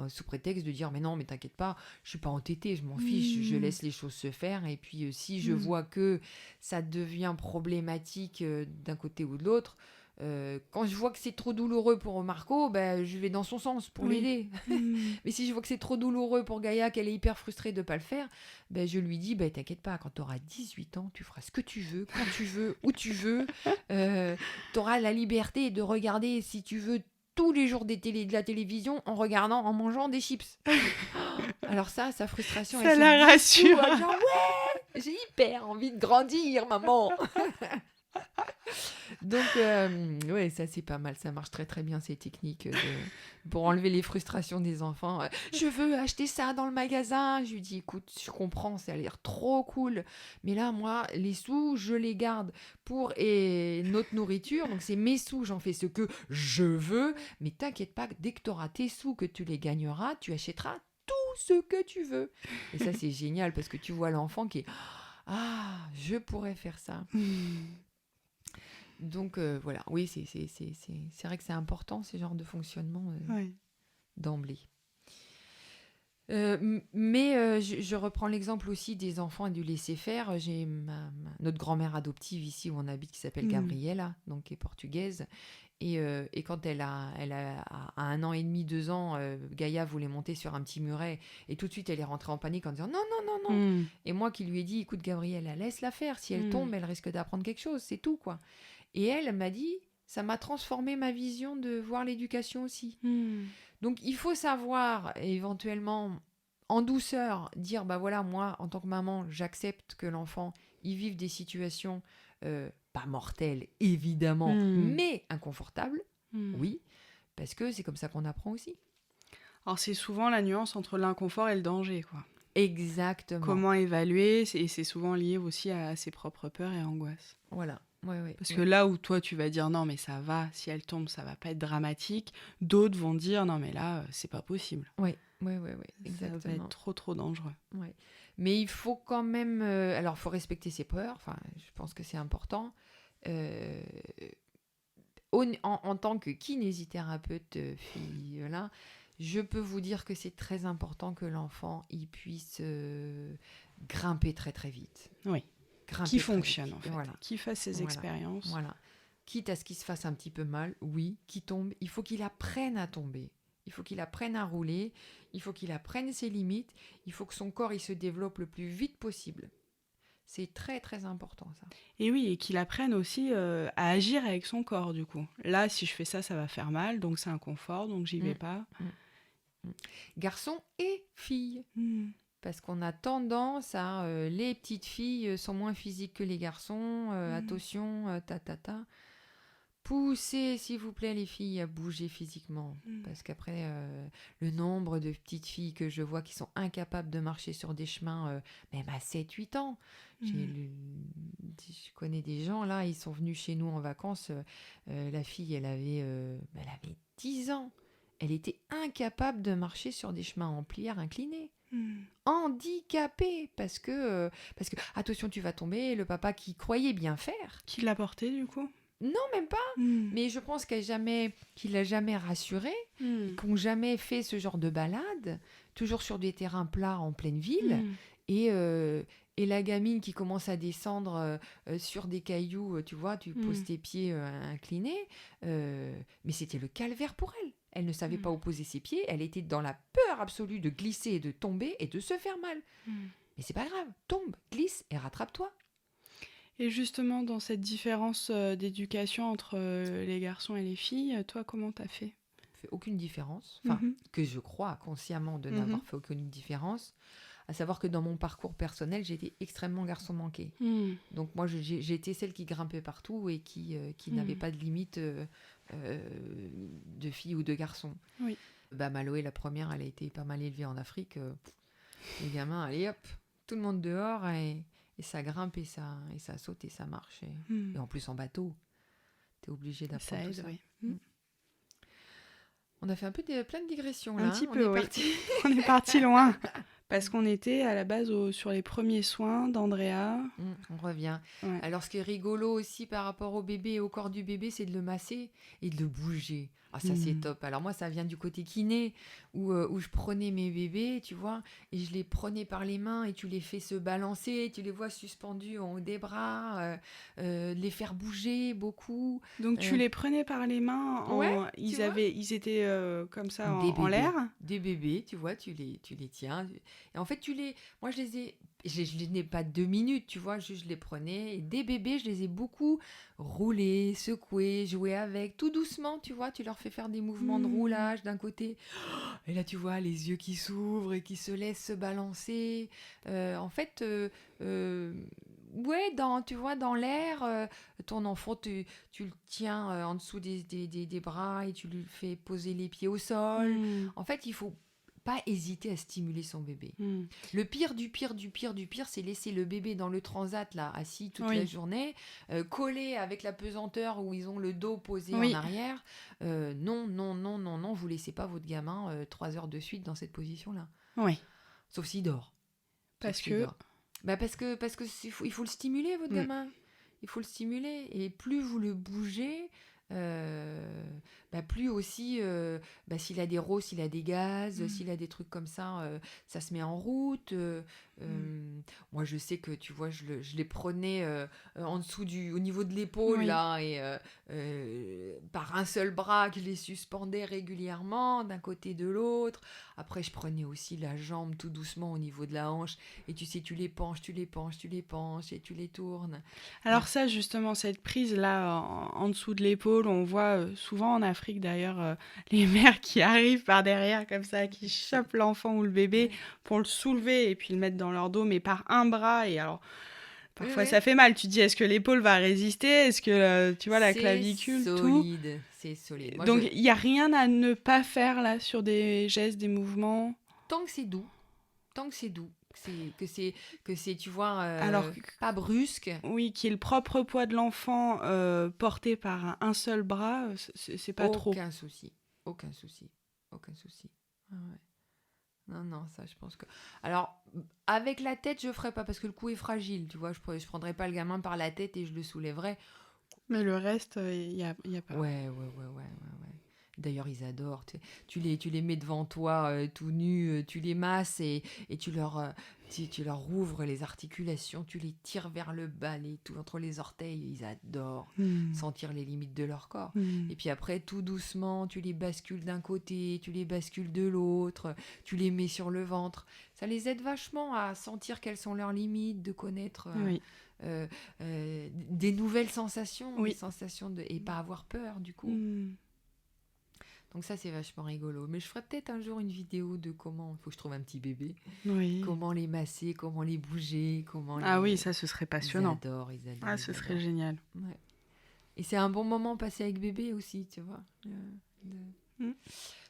sous prétexte de dire « Mais non, mais t'inquiète pas, je ne suis pas entêtée, je m'en fiche, je laisse les choses se faire. » Et puis, si je vois que ça devient problématique d'un côté ou de l'autre, quand je vois que c'est trop douloureux pour Marco, je vais dans son sens pour l'aider. Mais si je vois que c'est trop douloureux pour Gaïa, qu'elle est hyper frustrée de ne pas le faire, je lui dis, t'inquiète pas, quand tu auras 18 ans, tu feras ce que tu veux, quand tu veux, où tu veux. Tu auras la liberté de regarder, si tu veux, tous les jours de la télévision en mangeant des chips. Alors ça, sa frustration, Ça elle la se rassure. dissout, genre, ouais, j'ai hyper envie de grandir, maman. Donc, ouais, ça c'est pas mal, ça marche très très bien ces techniques pour enlever les frustrations des enfants. Je veux acheter ça dans le magasin. Je lui dis, écoute, je comprends, ça a l'air trop cool, mais là, moi, les sous, je les garde pour notre nourriture, donc c'est mes sous, j'en fais ce que je veux, mais t'inquiète pas, dès que tu auras tes sous, que tu les gagneras, tu achèteras tout ce que tu veux. Et ça c'est génial parce que tu vois l'enfant qui est, ah, je pourrais faire ça. Donc voilà, oui, c'est vrai que c'est important, ces genres de fonctionnement Ouais. d'emblée. Je reprends l'exemple aussi des enfants et du laisser-faire. J'ai notre grand-mère adoptive ici où on habite qui s'appelle Gabriela, donc qui est portugaise. Et quand elle a à 1 an et demi, 2 ans, Gaïa voulait monter sur un petit muret et tout de suite elle est rentrée en panique en disant non, non, non, non. Et moi qui lui ai dit, écoute Gabriela, laisse-la faire. Si elle tombe, elle risque d'apprendre quelque chose, c'est tout quoi. Et elle m'a dit, ça m'a transformé ma vision de voir l'éducation aussi. Donc il faut savoir éventuellement en douceur dire, bah voilà, moi en tant que maman, j'accepte que l'enfant y vive des situations pas mortelles évidemment, mais inconfortables, oui, parce que c'est comme ça qu'on apprend aussi. Alors c'est souvent la nuance entre l'inconfort et le danger, quoi. Exactement. Comment évaluer, et c'est souvent lié aussi à ses propres peurs et angoisses. Voilà. Ouais, Parce que là où toi tu vas dire non mais ça va, si elle tombe ça va pas être dramatique, d'autres vont dire non mais là c'est pas possible. Oui, exactement. Ça va être trop dangereux. Ouais. Mais il faut quand même, alors il faut respecter ses peurs, enfin je pense que c'est important. En tant que kinésithérapeute fille là, je peux vous dire que c'est très important que l'enfant il puisse grimper très très vite. Oui. Qui fonctionne en fait, voilà. Qui fasse ses expériences. Voilà. Quitte à ce qu'il se fasse un petit peu mal, oui, qui tombe, il faut qu'il apprenne à tomber. Il faut qu'il apprenne à rouler, il faut qu'il apprenne ses limites, il faut que son corps il se développe le plus vite possible. C'est très très important ça. Et oui, et qu'il apprenne aussi à agir avec son corps du coup. Là, si je fais ça, ça va faire mal, donc c'est inconfort, donc j'y vais pas. Garçon et fille. Parce qu'on a tendance à... les petites filles sont moins physiques que les garçons. Attention, Poussez, s'il vous plaît, les filles à bouger physiquement. Parce qu'après, le nombre de petites filles que je vois qui sont incapables de marcher sur des chemins, même à 7-8 ans. Je connais des gens, là, ils sont venus chez nous en vacances. La fille, elle avait 10 ans. Elle était incapable de marcher sur des chemins en plière inclinés. Handicapée parce que attention, tu vas tomber. Le papa qui croyait bien faire. Qui l'a porté du coup? Non, même pas. Mais je pense qu'il l'a jamais rassuré, qu'ils n'ont jamais fait ce genre de balade, toujours sur des terrains plats en pleine ville. Et la gamine qui commence à descendre sur des cailloux, tu vois, tu poses tes pieds inclinés. Mais c'était le calvaire pour elle. Elle ne savait pas où poser ses pieds. Elle était dans la peur absolue de glisser et de tomber et de se faire mal. Mais c'est pas grave. Tombe, glisse et rattrape-toi. Et justement, dans cette différence d'éducation entre les garçons et les filles, toi, comment t'as fait? Fait aucune différence. Enfin, que je crois consciemment de n'avoir fait aucune différence. À savoir que dans mon parcours personnel, j'étais extrêmement garçon manqué. Donc moi, j'ai été celle qui grimpait partout et qui n'avait pas de limite de fille ou de garçon. Oui. Maloé, la première, elle a été pas mal élevée en Afrique. Les gamins, allez hop, tout le monde dehors et ça grimpe et ça saute et ça marche. Et en plus en bateau, t'es obligé d'apprendre tout ça. Oui. On a fait un peu plein de digressions là. Un petit peu, oui. On est parti loin. Parce qu'on était à la base sur les premiers soins d'Andrea. On revient. Ouais. Alors ce qui est rigolo aussi par rapport au bébé et au corps du bébé, c'est de le masser et de le bouger. Ah, ça c'est top. Alors moi ça vient du côté kiné où je prenais mes bébés, tu vois, et je les prenais par les mains et tu les fais se balancer, tu les vois suspendus en haut des bras, les faire bouger beaucoup. Donc tu les prenais par les mains, ils étaient comme ça en l'air. Des bébés, tu vois, tu les tiens. Et en fait moi je les ai je n'ai pas 2 minutes, tu vois, je les prenais. Et des bébés, je les ai beaucoup roulés, secoués, joués avec, tout doucement, tu vois. Tu leur fais faire des mouvements de roulage d'un côté. Et là, tu vois, les yeux qui s'ouvrent et qui se laissent se balancer. En fait, ouais, tu vois, dans l'air, ton enfant, tu le tiens en dessous des bras et tu lui fais poser les pieds au sol. En fait, il faut pas hésiter à stimuler son bébé. Le pire du pire du pire du pire, c'est laisser le bébé dans le transat, là, assis toute la journée, collé avec la pesanteur où ils ont le dos posé en arrière. Non, non, non, non, non, vous laissez pas votre gamin 3 heures de suite dans cette position-là. Oui. Sauf s'il dort. Parce que... Parce que il faut le stimuler, votre gamin. Il faut le stimuler. Et plus vous le bougez... plus aussi s'il a des rosses, s'il a des gaz, s'il a des trucs comme ça, ça se met en route. Moi je sais que tu vois, je les prenais en dessous au niveau de l'épaule là, et par un seul bras que je les suspendais régulièrement d'un côté de l'autre. Après je prenais aussi la jambe tout doucement au niveau de la hanche, et tu sais, tu les penches et tu les tournes. Alors ça justement, cette prise là en dessous de l'épaule, on voit souvent en Afrique d'ailleurs les mères qui arrivent par derrière comme ça, qui chopent l'enfant ou le bébé pour le soulever et puis le mettre dans leur dos, mais par un bras. Et alors parfois ça fait mal, tu te dis est-ce que l'épaule va résister, est-ce que tu vois la clavicule, solide, c'est solide. Moi, donc il n'y a rien à ne pas faire là sur des gestes, des mouvements. Tant que c'est doux, que c'est tu vois, alors, pas brusque. Oui, qui est le propre poids de l'enfant porté par un seul bras, c'est pas trop. Aucun souci. Ah ouais. Non, ça je pense que... Alors, avec la tête, je ferais pas parce que le cou est fragile, tu vois, je prendrais pas le gamin par la tête et je le soulèverais. Mais le reste, il y a pas. Ouais. D'ailleurs, ils adorent. Tu les mets devant toi tout nus, tu les masses et tu leur rouvres les articulations, tu les tires vers le bas, tout entre les orteils. Ils adorent sentir les limites de leur corps. Et puis après, tout doucement, tu les bascules d'un côté, tu les bascules de l'autre, tu les mets sur le ventre. Ça les aide vachement à sentir quelles sont leurs limites, de connaître des nouvelles sensations, des sensations et pas avoir peur du coup. Donc ça, c'est vachement rigolo. Mais je ferai peut-être un jour une vidéo de comment... Il faut que je trouve un petit bébé. Comment les masser, comment les bouger, comment... oui, ça, ce serait passionnant. Ils adorent. Ah, ce serait génial. Ouais. Et c'est un bon moment passé avec bébé aussi, tu vois.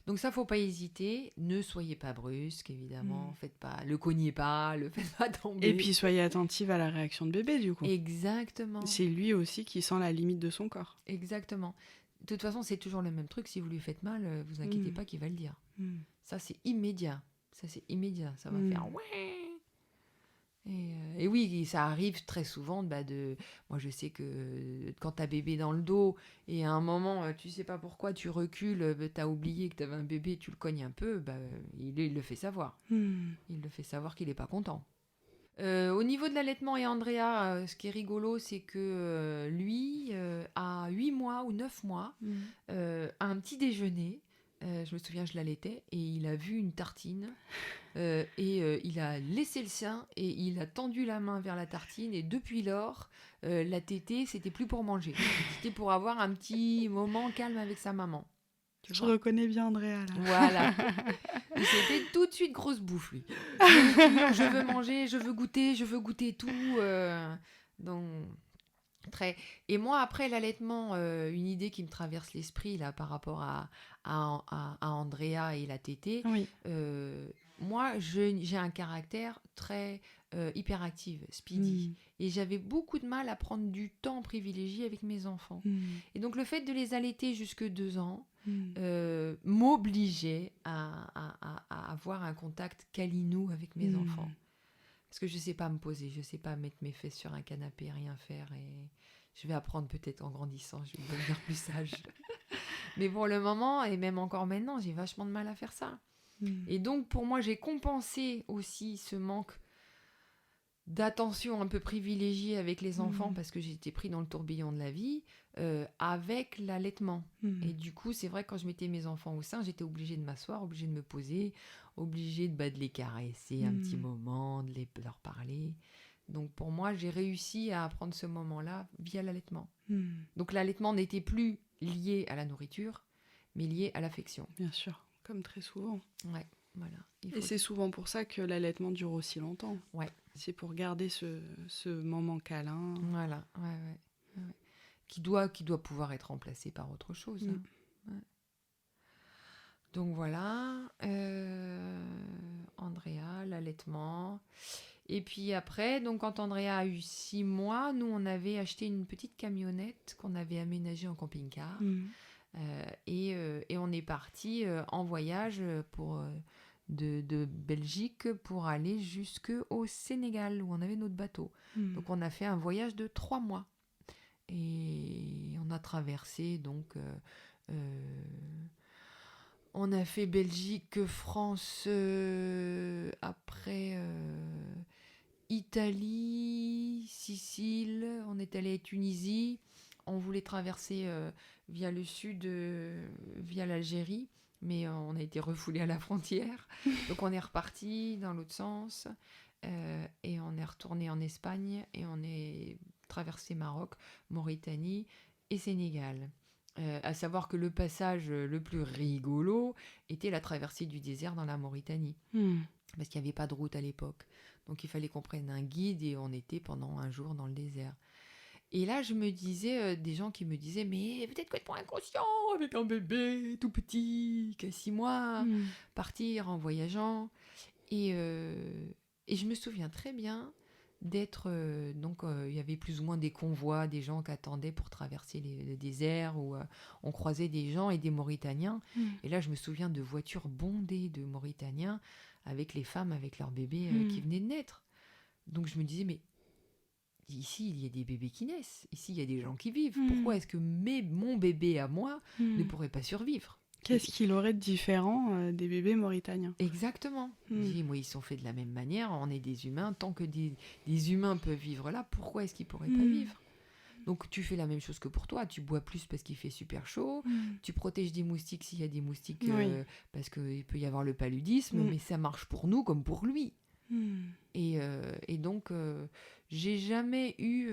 Donc ça, faut pas hésiter. Ne soyez pas brusque, évidemment. Faites pas... Le cognez pas, le faites pas tomber. Et puis, soyez attentive à la réaction de bébé, du coup. Exactement. C'est lui aussi qui sent la limite de son corps. Exactement. De toute façon, c'est toujours le même truc. Si vous lui faites mal, vous inquiétez pas qu'il va le dire. Ça, c'est immédiat. Ça va faire ouais. Et oui, ça arrive très souvent. Moi, je sais que quand t'as bébé dans le dos et à un moment, tu sais pas pourquoi, tu recules, t'as oublié que t'avais un bébé, tu le cognes un peu, il le fait savoir. Il le fait savoir qu'il est pas content. Au niveau de l'allaitement et Andrea, ce qui est rigolo, c'est que lui, à 8 mois ou 9 mois, à un petit déjeuner, je me souviens, je l'allaitais, et il a vu une tartine, et il a laissé le sien, et il a tendu la main vers la tartine, et depuis lors, la tétée, c'était plus pour manger. C'était pour avoir un petit moment calme avec sa maman. Je reconnais bien Andrea, là. Voilà. Et c'était tout de suite grosse bouffe, lui. Je veux manger, je veux goûter tout. Donc, Et moi, après l'allaitement, une idée qui me traverse l'esprit là par rapport à Andrea et la tétée. Moi, j'ai un caractère très hyperactive, speedy. Et j'avais beaucoup de mal à prendre du temps privilégié avec mes enfants. Et donc, le fait de les allaiter jusque 2 ans m'obligeait à avoir un contact câlinou avec mes enfants. Parce que je ne sais pas me poser, je ne sais pas mettre mes fesses sur un canapé, rien faire. Et je vais apprendre peut-être en grandissant, je vais devenir plus sage. Mais pour le moment, et même encore maintenant, j'ai vachement de mal à faire ça. Et donc, pour moi, j'ai compensé aussi ce manque d'attention un peu privilégiée avec les enfants parce que j'étais pris dans le tourbillon de la vie avec l'allaitement. Et du coup, c'est vrai, quand je mettais mes enfants au sein, j'étais obligée de m'asseoir, obligée de me poser, obligée de les caresser un petit moment, de leur parler. Donc pour moi, j'ai réussi à apprendre ce moment-là via l'allaitement. Donc l'allaitement n'était plus lié à la nourriture, mais lié à l'affection. Bien sûr, comme très souvent. Ouais, voilà. Et c'est souvent pour ça que l'allaitement dure aussi longtemps. Ouais. C'est pour garder ce moment câlin. Voilà, ouais. Qui doit pouvoir être remplacé par autre chose. Hein. Ouais. Donc voilà, Andrea, l'allaitement. Et puis après, donc quand Andrea a eu 6 mois, nous on avait acheté une petite camionnette qu'on avait aménagée en camping-car. Et on est parti en voyage de Belgique pour aller jusqu'au Sénégal où on avait notre bateau. Donc on a fait un voyage de 3 mois. Et on a traversé donc... on a fait Belgique, France, après Italie, Sicile, on est allé à Tunisie, on voulait traverser via le sud, via l'Algérie, mais on a été refoulé à la frontière, donc on est reparti dans l'autre sens, et on est retourné en Espagne, et on est traversé Maroc, Mauritanie et Sénégal. À savoir que le passage le plus rigolo était la traversée du désert dans la Mauritanie. Parce qu'il n'y avait pas de route à l'époque. Donc il fallait qu'on prenne un guide et on était pendant un jour dans le désert. Et là, je me disais, des gens qui me disaient, mais peut-être complètement inconscient avec un bébé tout petit, qui a 6 mois, partir en voyageant. Et je me souviens très bien d'être... il y avait plus ou moins des convois, des gens qui attendaient pour traverser le désert, où on croisait des gens et des Mauritaniens. Et là, je me souviens de voitures bondées de Mauritaniens avec les femmes, avec leurs bébés qui venaient de naître. Donc je me disais, mais ici, il y a des bébés qui naissent. Ici, il y a des gens qui vivent. Pourquoi est-ce que mon bébé à moi ne pourrait pas survivre ? Qu'est-ce qu'il aurait de différent des bébés mauritaniens ? Exactement. Moi, ils sont faits de la même manière. On est des humains. Tant que des humains peuvent vivre là, pourquoi est-ce qu'ils ne pourraient pas vivre ? Donc, tu fais la même chose que pour toi. Tu bois plus parce qu'il fait super chaud. Tu protèges des moustiques s'il y a des moustiques, parce qu'il peut y avoir le paludisme. Mais ça marche pour nous comme pour lui. Et donc, j'ai jamais eu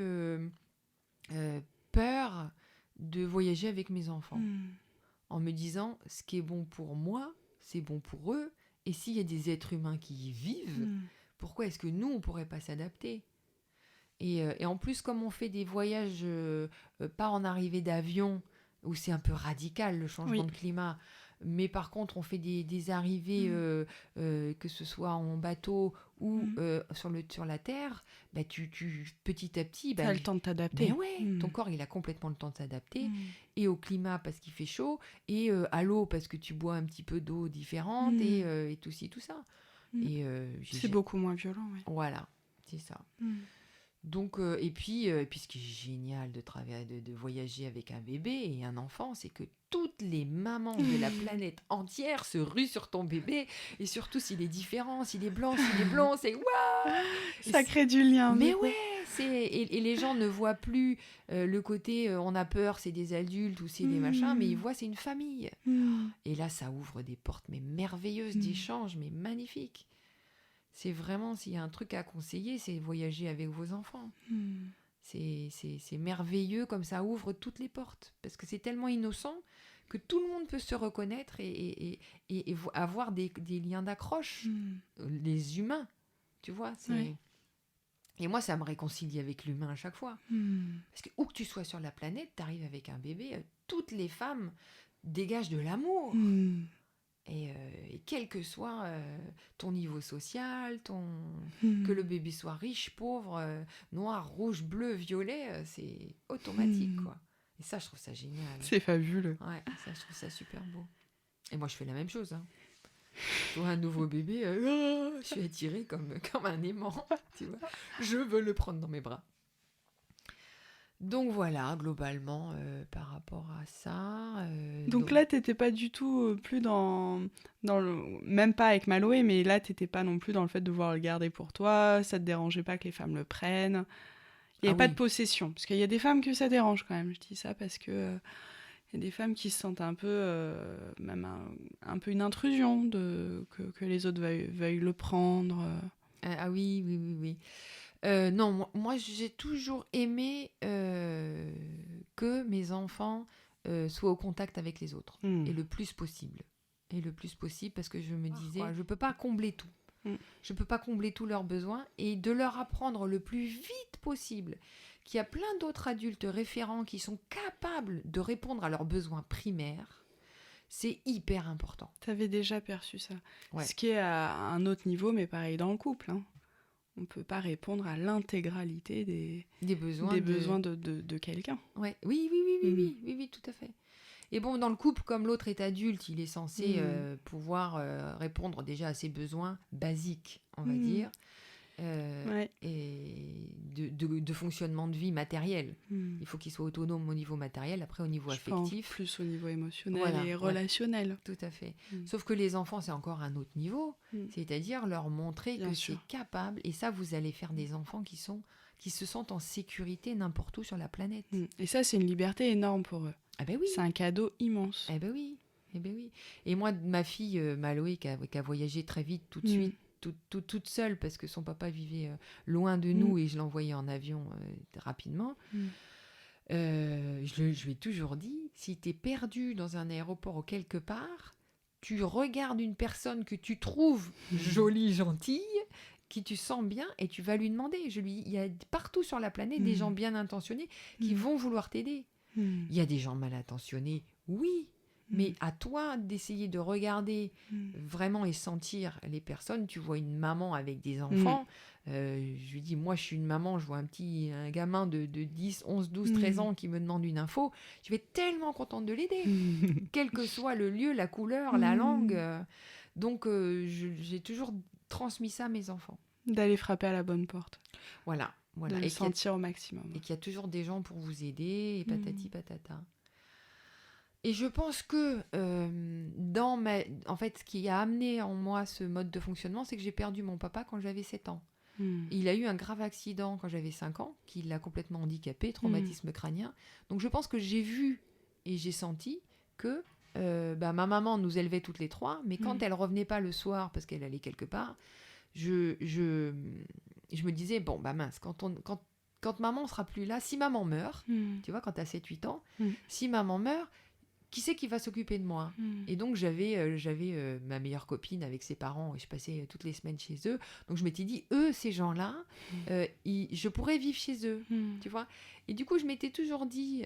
peur de voyager avec mes enfants. En me disant, ce qui est bon pour moi, c'est bon pour eux. Et s'il y a des êtres humains qui y vivent, pourquoi est-ce que nous, on ne pourrait pas s'adapter ? Et en plus, comme on fait des voyages, pas en arrivée d'avion, où c'est un peu radical le changement de climat, mais par contre, on fait des arrivées, que ce soit en bateau ou sur la terre, bah, tu petit à petit... Bah, tu as le temps de t'adapter. Mais ouais, ton corps, il a complètement le temps de s'adapter. Et au climat, parce qu'il fait chaud, et à l'eau, parce que tu bois un petit peu d'eau différente, et tout ci, tout ça. Et, c'est beaucoup moins violent. Ouais. Voilà, c'est ça. Donc, et puis, ce qui est génial de voyager avec un bébé et un enfant, c'est que toutes les mamans de la planète entière se ruent sur ton bébé, et surtout s'il est différent, s'il est blanc, s'il est blond, c'est waouh! Ça crée du lien. Mais ouais, et les gens ne voient plus le côté on a peur, c'est des adultes ou c'est des machins, mais ils voient c'est une famille. Et là, ça ouvre des portes mais merveilleuses d'échanges, mais magnifiques. C'est vraiment, s'il y a un truc à conseiller, c'est voyager avec vos enfants. C'est merveilleux, comme ça ouvre toutes les portes. Parce que c'est tellement innocent que tout le monde peut se reconnaître et avoir des liens d'accroche. Les humains, tu vois. Et moi, ça me réconcilie avec l'humain à chaque fois. Parce que où que tu sois sur la planète, tu arrives avec un bébé, toutes les femmes dégagent de l'amour. Et quel que soit ton niveau social, que le bébé soit riche, pauvre, noir, rouge, bleu, violet, c'est automatique, quoi. Et ça, je trouve ça génial. C'est fabuleux. Ouais, ça, je trouve ça super beau. Et moi, je fais la même chose. Hein. Je vois un nouveau bébé, je suis attirée comme un aimant, tu vois. Je veux le prendre dans mes bras. Donc voilà, globalement, par rapport à ça. Donc là, t'étais pas du tout plus même pas avec Maloé, mais là, t'étais pas non plus dans le fait de vouloir le garder pour toi, ça te dérangeait pas que les femmes le prennent. Il n'y Ah avait pas de oui, possession, parce qu'il y a des femmes que ça dérange quand même, je dis ça parce que il y a des femmes qui se sentent un peu, même un peu une intrusion que les autres veuillent le prendre. ah oui, oui, oui, oui. Non, moi, j'ai toujours aimé que mes enfants soient au contact avec les autres, et le plus possible. Et le plus possible, parce que je me disais, je ne peux pas combler tout. Mm. Je ne peux pas combler tous leurs besoins, et de leur apprendre le plus vite possible qu'il y a plein d'autres adultes référents qui sont capables de répondre à leurs besoins primaires, c'est hyper important. T'avais déjà perçu ça. Ouais. Ce qui est à un autre niveau, mais pareil dans le couple. Hein. On ne peut pas répondre à l'intégralité Des besoins, de quelqu'un. Ouais. Oui, oui, tout à fait. Et bon, dans le couple, comme l'autre est adulte, il est censé pouvoir répondre déjà à ses besoins basiques, on va dire, et de fonctionnement de vie matériel. Il faut qu'il soit autonome au niveau matériel, après au niveau affectif. Pense plus au niveau émotionnel et relationnel. Tout à fait. Sauf que les enfants, c'est encore un autre niveau, c'est-à-dire leur montrer que c'est capable, et ça, vous allez faire des enfants qui se sentent en sécurité n'importe où sur la planète. Et ça, c'est une liberté énorme pour eux. Ah ben oui. C'est un cadeau immense. Eh ben oui. Et moi, ma fille, Maloé, qui a voyagé très vite, tout de suite, toute seule, parce que son papa vivait loin de nous et je l'envoyais en avion rapidement, je lui ai toujours dit, si tu es perdu dans un aéroport ou quelque part, tu regardes une personne que tu trouves jolie, gentille, qui tu sens bien, et tu vas lui demander. Il y a partout sur la planète des gens bien intentionnés qui vont vouloir t'aider. Il y a des gens mal intentionnés, oui, mais à toi d'essayer de regarder vraiment et sentir les personnes. Tu vois une maman avec des enfants, je lui dis, moi je suis une maman, je vois un gamin de 10, 11, 12, 13 ans qui me demande une info, je vais être tellement contente de l'aider, quel que soit le lieu, la couleur, la langue. Donc j'ai toujours transmis ça à mes enfants. D'aller frapper à la bonne porte. Voilà. De le sentir au maximum. Et qu'il y a toujours des gens pour vous aider, et patati patata. Et je pense que en fait, ce qui a amené en moi ce mode de fonctionnement, c'est que j'ai perdu mon papa quand j'avais 7 ans. Il a eu un grave accident quand j'avais 5 ans, qui l'a complètement handicapé, traumatisme crânien. Donc je pense que j'ai vu et j'ai senti que ma maman nous élevait toutes les trois, mais quand elle revenait pas le soir parce qu'elle allait quelque part, je me disais, bon, bah mince, quand maman sera plus là, si maman meurt, tu vois, quand tu as 7-8 ans, si maman meurt, qui c'est qui va s'occuper de moi ? Et donc, j'avais ma meilleure copine avec ses parents, et je passais toutes les semaines chez eux. Donc, je m'étais dit, ces gens-là, je pourrais vivre chez eux, tu vois. Et du coup, je m'étais toujours dit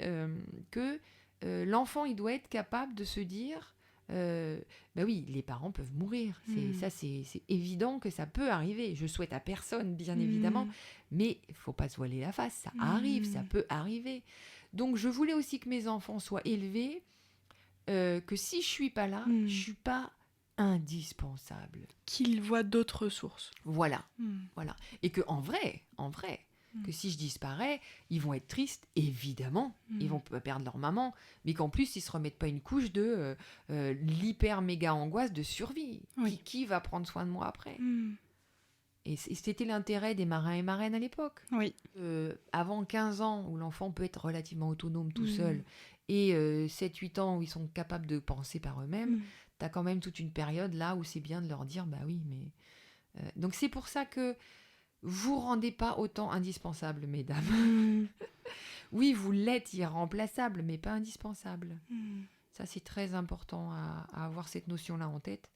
que l'enfant, il doit être capable de se dire, bah oui, les parents peuvent mourir. C'est évident que ça peut arriver. Je souhaite à personne, bien évidemment, mais il faut pas se voiler la face. Ça arrive, ça peut arriver. Donc, je voulais aussi que mes enfants soient élevés, que si je suis pas là, je suis pas indispensable. Qu'ils voient d'autres sources. Voilà. Et que en vrai, que si je disparais, ils vont être tristes, évidemment. Ils vont perdre leur maman, mais qu'en plus, ils se remettent pas une couche de l'hyper méga angoisse de survie. Qui va prendre soin de moi après ? Et c'était l'intérêt des marins et marraines à l'époque. Avant 15 ans, où l'enfant peut être relativement autonome tout seul, et 7-8 ans où ils sont capables de penser par eux-mêmes, t'as quand même toute une période là où c'est bien de leur dire, bah oui, mais... donc c'est pour ça que vous rendez pas autant indispensable, mesdames. Oui, vous l'êtes irremplaçable, mais pas indispensable. Ça, c'est très important à avoir cette notion-là en tête.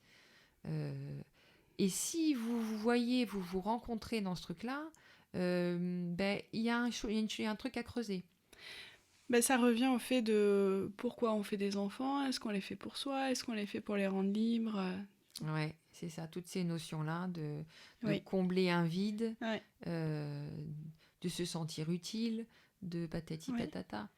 Et si vous voyez, vous rencontrez dans ce truc-là, il y a un truc à creuser. Ça revient au fait de pourquoi on fait des enfants. Est-ce qu'on les fait pour soi ? Est-ce qu'on les fait pour les rendre libres ? Ouais, c'est ça, toutes ces notions-là de combler un vide, de se sentir utile, de patati patata.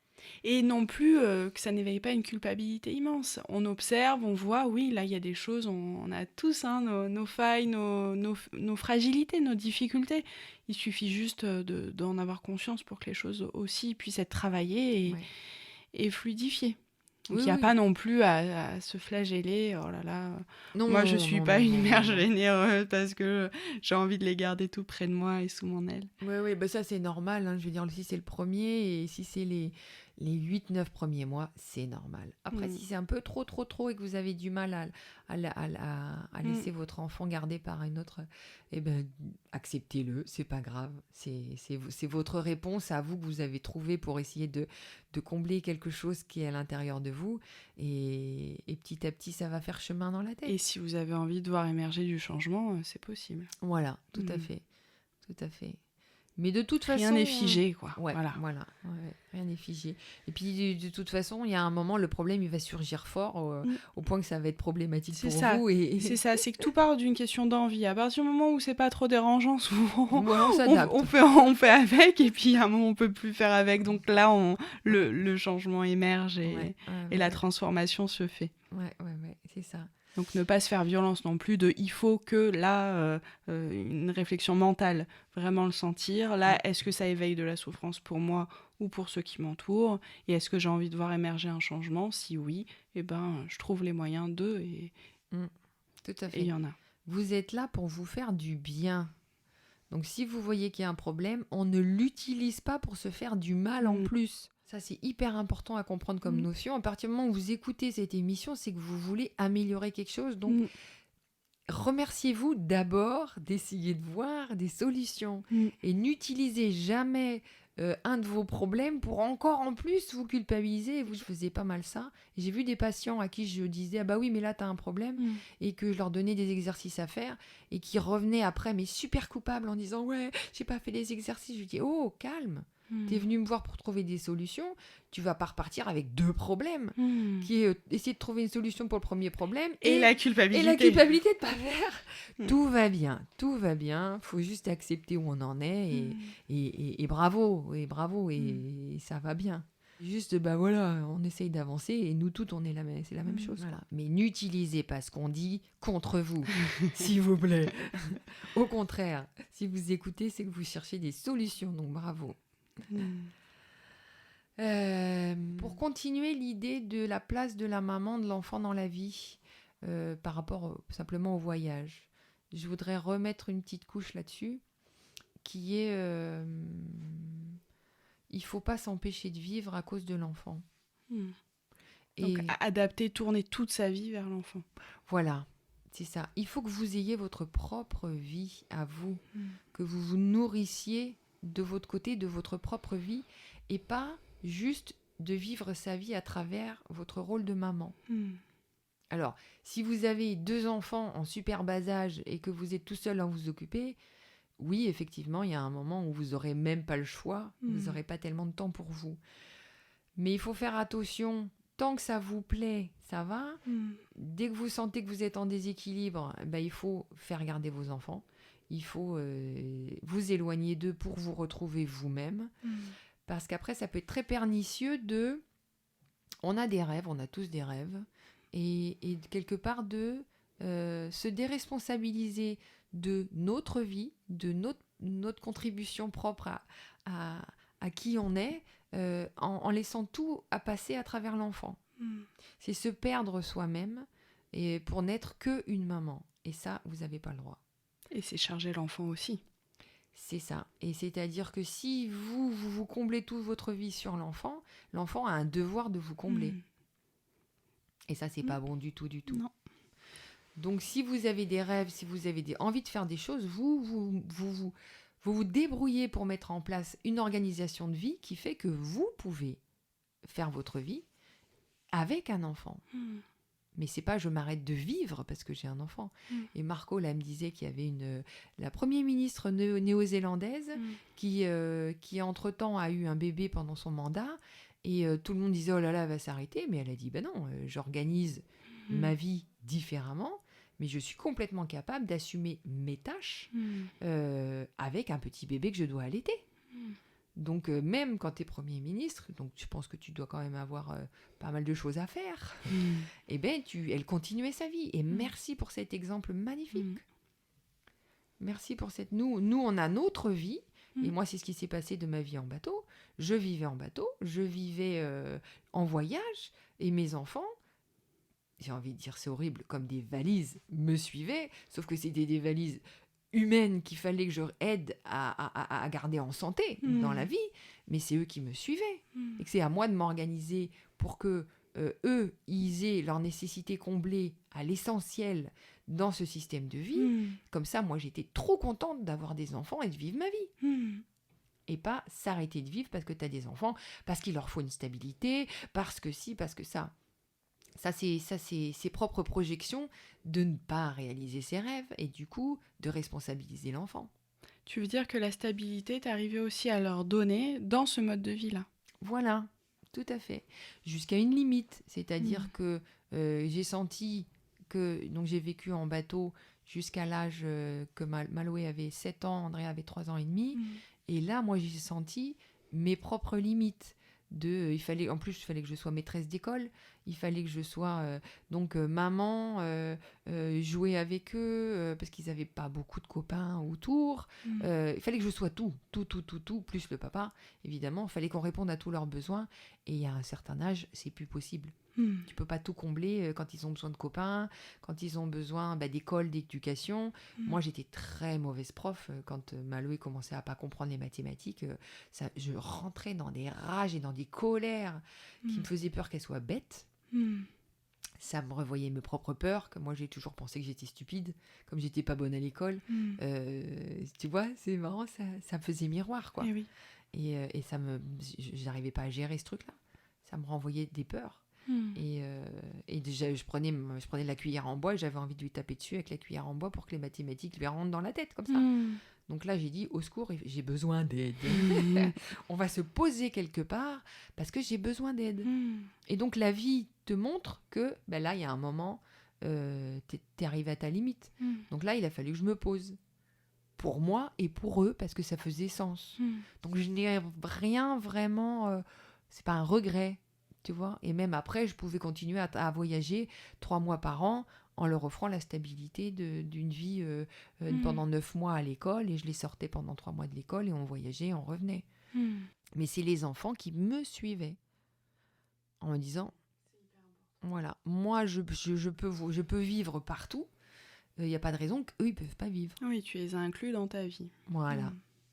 Et non plus que ça n'éveille pas une culpabilité immense. On observe, on voit, oui, là, il y a des choses, on a tous nos failles, nos fragilités, nos difficultés. Il suffit juste d'en avoir conscience pour que les choses aussi puissent être travaillées Ouais. et fluidifiées. Donc Oui, il n'y a oui. pas non plus à se flageller. Oh là là, Non, moi je suis non, pas non, une non, mère non, non. généreuse parce que j'ai envie de les garder tout près de moi et sous mon aile. Oui, oui, bah ça c'est normal, hein. Je veux dire, si c'est le premier et si c'est les 8-9 premiers mois, c'est normal. Après, Mm. si c'est un peu trop et que vous avez du mal à laisser votre enfant garder par une autre, eh ben, acceptez-le, c'est pas grave. C'est votre réponse à vous que vous avez trouvée pour essayer de combler quelque chose qui est à l'intérieur de vous. Et petit à petit, ça va faire chemin dans la tête. Et si vous avez envie de voir émerger du changement, c'est possible. Voilà, tout à Mm. fait. Tout à fait. Mais de toute Rien façon, n'est figé, quoi. ouais, Voilà. voilà, ouais, rien n'est figé. Et puis de toute façon, il y a un moment, le problème, il va surgir fort au point que ça va être problématique C'est pour ça. vous. C'est ça, c'est que tout part d'une question d'envie. À partir du moment où c'est pas trop dérangeant, souvent Ouais, on s'adapte. on fait avec, et puis à un moment on peut plus faire avec. Donc là, le changement émerge Ouais, et la transformation se fait. ouais, c'est ça. Donc ne pas se faire violence non plus de il faut que là, une réflexion mentale, vraiment le sentir. Là, est-ce que ça éveille de la souffrance pour moi ou pour ceux qui m'entourent? Et est-ce que j'ai envie de voir émerger un changement? Si oui, eh ben, je trouve les moyens Tout à et fait. il y en a. Vous êtes là pour vous faire du bien. Donc si vous voyez qu'il y a un problème, on ne l'utilise pas pour se faire du mal en plus. Ça, c'est hyper important à comprendre comme notion. À partir du moment où vous écoutez cette émission, c'est que vous voulez améliorer quelque chose. Donc, remerciez-vous d'abord d'essayer de voir des solutions. Et n'utilisez jamais un de vos problèmes pour encore en plus vous culpabiliser. Je faisais pas mal ça. Et j'ai vu des patients à qui je disais « Ah bah oui, mais là, t'as un problème. » Et que je leur donnais des exercices à faire. Et qui revenaient après, mais super coupables en disant « Ouais, j'ai pas fait les exercices. » Je dis « Oh, calme. T'es venu me voir pour trouver des solutions. Tu vas pas repartir avec 2 problèmes. Qui est essayer de trouver une solution pour le premier problème Et la culpabilité. Et la culpabilité de pas faire. Tout va bien, tout va bien. Faut juste accepter où on en est et bravo, et ça va bien. Juste, bah voilà, on essaye d'avancer et nous toutes, c'est la même chose. Voilà. Mais n'utilisez pas ce qu'on dit contre vous, s'il vous plaît. Au contraire, si vous écoutez, c'est que vous cherchez des solutions, donc bravo. Pour continuer l'idée de la place de la maman, de l'enfant dans la vie, par rapport simplement au voyage, je voudrais remettre une petite couche là-dessus, qui est il ne faut pas s'empêcher de vivre à cause de l'enfant. Donc adapter, tourner toute sa vie vers l'enfant. Voilà, c'est ça. Il faut que vous ayez votre propre vie à vous, que vous vous nourrissiez de votre côté, de votre propre vie, et pas juste de vivre sa vie à travers votre rôle de maman. Alors, si vous avez 2 enfants en super bas âge et que vous êtes tout seul à vous occuper, oui, effectivement, il y a un moment où vous n'aurez même pas le choix, vous n'aurez pas tellement de temps pour vous. Mais il faut faire attention, tant que ça vous plaît, ça va. Dès que vous sentez que vous êtes en déséquilibre, il faut faire garder vos enfants. Il faut vous éloigner d'eux pour vous retrouver vous-même. Parce qu'après, ça peut être très pernicieux de... On a des rêves, on a tous des rêves. Et quelque part de se déresponsabiliser de notre vie, de notre contribution propre à qui on est, en laissant tout à passer à travers l'enfant. C'est se perdre soi-même et pour n'être qu'une maman. Et ça, vous n'avez pas le droit. Et c'est charger l'enfant aussi. C'est ça. Et c'est-à-dire que si vous comblez toute votre vie sur l'enfant, l'enfant a un devoir de vous combler. Et ça, c'est pas bon du tout. Non. Donc, si vous avez des rêves, si vous avez envie de faire des choses, vous vous débrouillez pour mettre en place une organisation de vie qui fait que vous pouvez faire votre vie avec un enfant. Mais c'est pas je m'arrête de vivre parce que j'ai un enfant. Et Marco, là, me disait qu'il y avait la première ministre néo-zélandaise qui entre-temps, a eu un bébé pendant son mandat. Et tout le monde disait, oh là là, elle va s'arrêter. Mais elle a dit, ben non, j'organise ma vie différemment. Mais je suis complètement capable d'assumer mes tâches avec un petit bébé que je dois allaiter. Donc, même quand tu es Premier ministre, donc je pense que tu dois quand même avoir pas mal de choses à faire, eh ben, elle continuait sa vie. Et merci pour cet exemple magnifique. Merci pour cette... Nous, on a notre vie. Et moi, c'est ce qui s'est passé de ma vie en bateau. Je vivais en bateau, je vivais en voyage, et mes enfants, j'ai envie de dire, c'est horrible, comme des valises, me suivaient, sauf que c'était des valises humaines qu'il fallait que je aide à garder en santé dans la vie, mais c'est eux qui me suivaient. Et que c'est à moi de m'organiser pour que eux, ils aient leurs nécessités comblées à l'essentiel dans ce système de vie. Comme ça, moi, j'étais trop contente d'avoir des enfants et de vivre ma vie. Et pas s'arrêter de vivre parce que tu as des enfants, parce qu'il leur faut une stabilité, parce que ci, parce que ça. Ça, c'est ses propres projections de ne pas réaliser ses rêves et du coup, de responsabiliser l'enfant. Tu veux dire que la stabilité, t'es arrivé aussi à leur donner dans ce mode de vie-là? Voilà, tout à fait. Jusqu'à une limite. C'est-à-dire que j'ai senti que... Donc, j'ai vécu en bateau jusqu'à l'âge que Maloé avait 7 ans, André avait 3 ans et demi. Et là, moi, j'ai senti mes propres limites. Il fallait que je sois maîtresse d'école, il fallait que je sois maman, jouer avec eux, parce qu'ils n'avaient pas beaucoup de copains autour. Il fallait que je sois tout, plus le papa, évidemment. Il fallait qu'on réponde à tous leurs besoins. Et à un certain âge, c'est plus possible. Tu peux pas tout combler quand ils ont besoin de copains, quand ils ont besoin d'école, d'éducation. Moi, j'étais très mauvaise prof. Quand Maloé commençait à pas comprendre les mathématiques, je rentrais dans des rages et dans des colères qui me faisaient peur qu'elle soit bête. Ça me revoyait mes propres peurs, que moi j'ai toujours pensé que j'étais stupide, comme j'étais pas bonne à l'école. Tu vois, c'est marrant, ça me faisait miroir, quoi. Et j'arrivais pas à gérer ce truc-là. Ça me renvoyait des peurs. Et déjà, je prenais la cuillère en bois et j'avais envie de lui taper dessus avec la cuillère en bois pour que les mathématiques lui rentrent dans la tête, comme ça. Donc là, j'ai dit, au secours, j'ai besoin d'aide. On va se poser quelque part parce que j'ai besoin d'aide. Et donc, la vie te montre que là, il y a un moment, t'es arrivé à ta limite. Donc là, il a fallu que je me pose. Pour moi et pour eux, parce que ça faisait sens. Donc, je n'ai rien vraiment... c'est pas un regret, tu vois. Et même après, je pouvais continuer à voyager 3 mois par an en leur offrant la stabilité d'une vie pendant 9 mois à l'école, et je les sortais pendant 3 mois de l'école et on voyageait, on revenait. Mais c'est les enfants qui me suivaient en me disant, voilà, moi je peux vivre partout, il n'y a pas de raison qu'eux ils peuvent pas vivre. Oui, tu les as inclus dans ta vie. Voilà.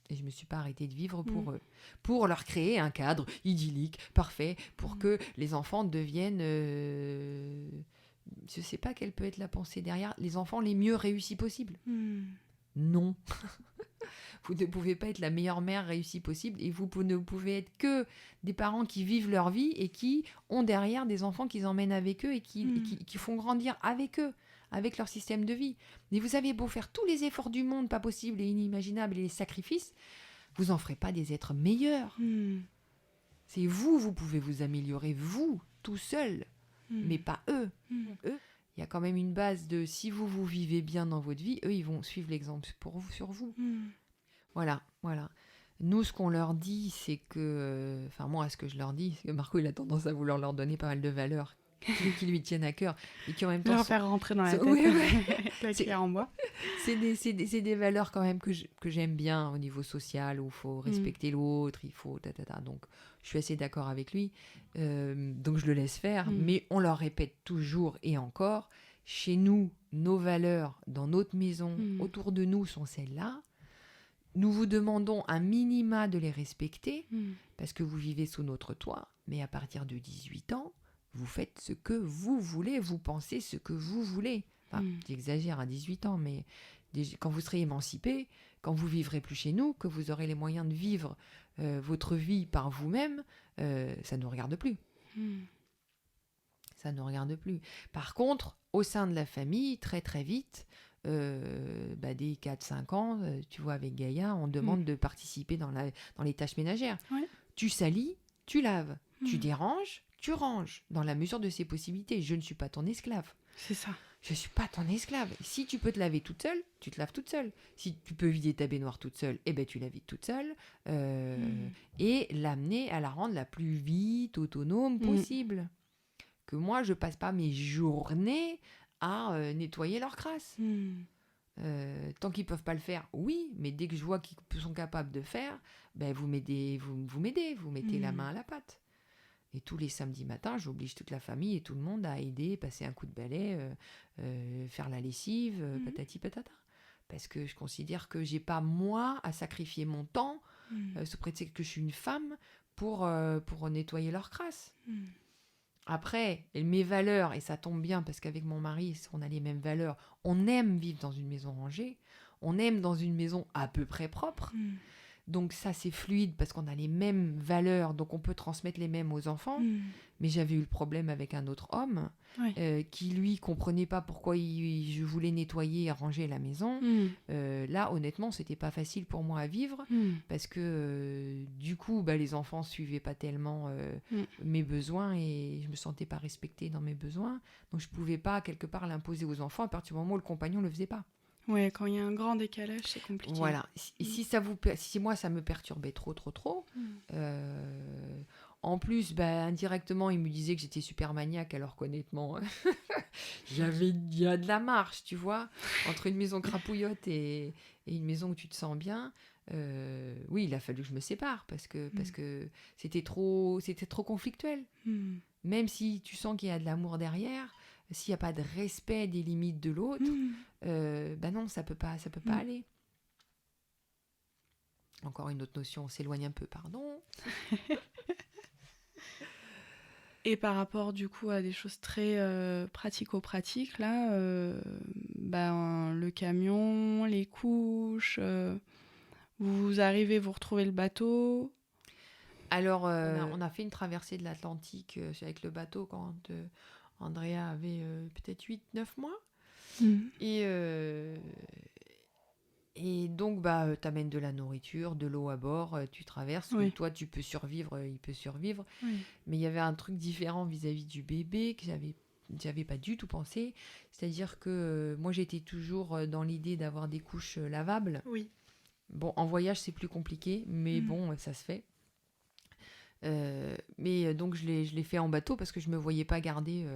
Et je me suis pas arrêtée de vivre pour eux, pour leur créer un cadre idyllique, parfait, pour que les enfants deviennent... je sais pas quelle peut être la pensée derrière, les enfants les mieux réussis possibles. Non. Vous ne pouvez pas être la meilleure mère réussie possible, et vous ne pouvez être que des parents qui vivent leur vie et qui ont derrière des enfants qu'ils emmènent avec eux et qui font grandir avec eux, avec leur système de vie. Mais vous avez beau faire tous les efforts du monde, pas possibles et inimaginables, et les sacrifices, vous n'en ferez pas des êtres meilleurs. C'est vous pouvez vous améliorer, vous, tout seul, mais pas eux. Eux, il y a quand même une base de si vous vivez bien dans votre vie, eux, ils vont suivre l'exemple sur vous. Voilà. Nous, ce qu'on leur dit, c'est que... moi, ce que je leur dis, c'est que Marco, il a tendance à vouloir leur donner pas mal de valeurs qui lui tiennent à cœur et qui en même temps... Leur faire rentrer dans la tête la cuillère en bois. C'est des valeurs quand même que j'aime bien au niveau social, où il faut respecter l'autre, il faut... Donc, je suis assez d'accord avec lui. Donc, je le laisse faire. Mais on leur répète toujours et encore, chez nous, nos valeurs, dans notre maison, autour de nous, sont celles-là. Nous vous demandons un minima de les respecter, parce que vous vivez sous notre toit. Mais à partir de 18 ans, vous faites ce que vous voulez, vous pensez ce que vous voulez. J'exagère à 18 ans, mais quand vous serez émancipé, quand vous vivrez plus chez nous, que vous aurez les moyens de vivre votre vie par vous-même, ça ne nous regarde plus. Ça ne nous regarde plus. Par contre, au sein de la famille, très très vite, dès 4-5 ans, tu vois, avec Gaïa, on demande de participer dans les tâches ménagères. Tu salis, tu laves. Tu déranges, tu ranges, dans la mesure de ses possibilités. Je ne suis pas ton esclave. C'est ça. Je suis pas ton esclave. Si tu peux te laver toute seule, tu te laves toute seule. Si tu peux vider ta baignoire toute seule, eh ben tu la vides toute seule. Et l'amener à la rendre la plus vite autonome possible. Que moi, je passe pas mes journées à nettoyer leur crasse. Tant qu'ils peuvent pas le faire, oui, mais dès que je vois qu'ils sont capables de faire, ben vous m'aidez, vous mettez la main à la pâte. Et tous les samedis matins, j'oblige toute la famille et tout le monde à aider, passer un coup de balai, faire la lessive, patati patata. Parce que je considère que j'ai pas moi à sacrifier mon temps, sous prétexte que je suis une femme, pour nettoyer leur crasse. Après, mes valeurs, et ça tombe bien parce qu'avec mon mari, on a les mêmes valeurs, on aime vivre dans une maison rangée, on aime dans une maison à peu près propre. Donc ça, c'est fluide parce qu'on a les mêmes valeurs, donc on peut transmettre les mêmes aux enfants. Mais j'avais eu le problème avec un autre homme qui, lui, comprenait pas pourquoi je voulais nettoyer et ranger la maison. Là, honnêtement, c'était pas facile pour moi à vivre parce que du coup, les enfants suivaient pas tellement mes besoins et je me sentais pas respectée dans mes besoins. Donc je pouvais pas, quelque part, l'imposer aux enfants à partir du moment où le compagnon le faisait pas. Ouais, quand il y a un grand décalage, c'est compliqué. Voilà. Si moi, ça me perturbait trop, en plus, indirectement, il me disait que j'étais super maniaque, alors qu'honnêtement, il y a de la marche, tu vois, entre une maison crapouillotte et une maison où tu te sens bien. Oui, il a fallu que je me sépare parce que c'était trop conflictuel. Même si tu sens qu'il y a de l'amour derrière, s'il n'y a pas de respect des limites de l'autre, non, ça peut pas aller. Encore une autre notion, on s'éloigne un peu, pardon. Et par rapport du coup à des choses très pratico-pratiques, là, le camion, les couches, vous arrivez, vous retrouvez le bateau. Alors, on a fait une traversée de l'Atlantique avec le bateau quand Andrea avait peut-être 8-9 mois. Et donc, t'amènes de la nourriture, de l'eau à bord, tu traverses. Oui. Toi, tu peux survivre, il peut survivre. Oui. Mais il y avait un truc différent vis-à-vis du bébé que j'avais pas du tout pensé. C'est-à-dire que moi, j'étais toujours dans l'idée d'avoir des couches lavables. Oui. Bon, en voyage, c'est plus compliqué, mais bon, ça se fait. Mais donc, je l'ai fait en bateau parce que je me voyais pas garder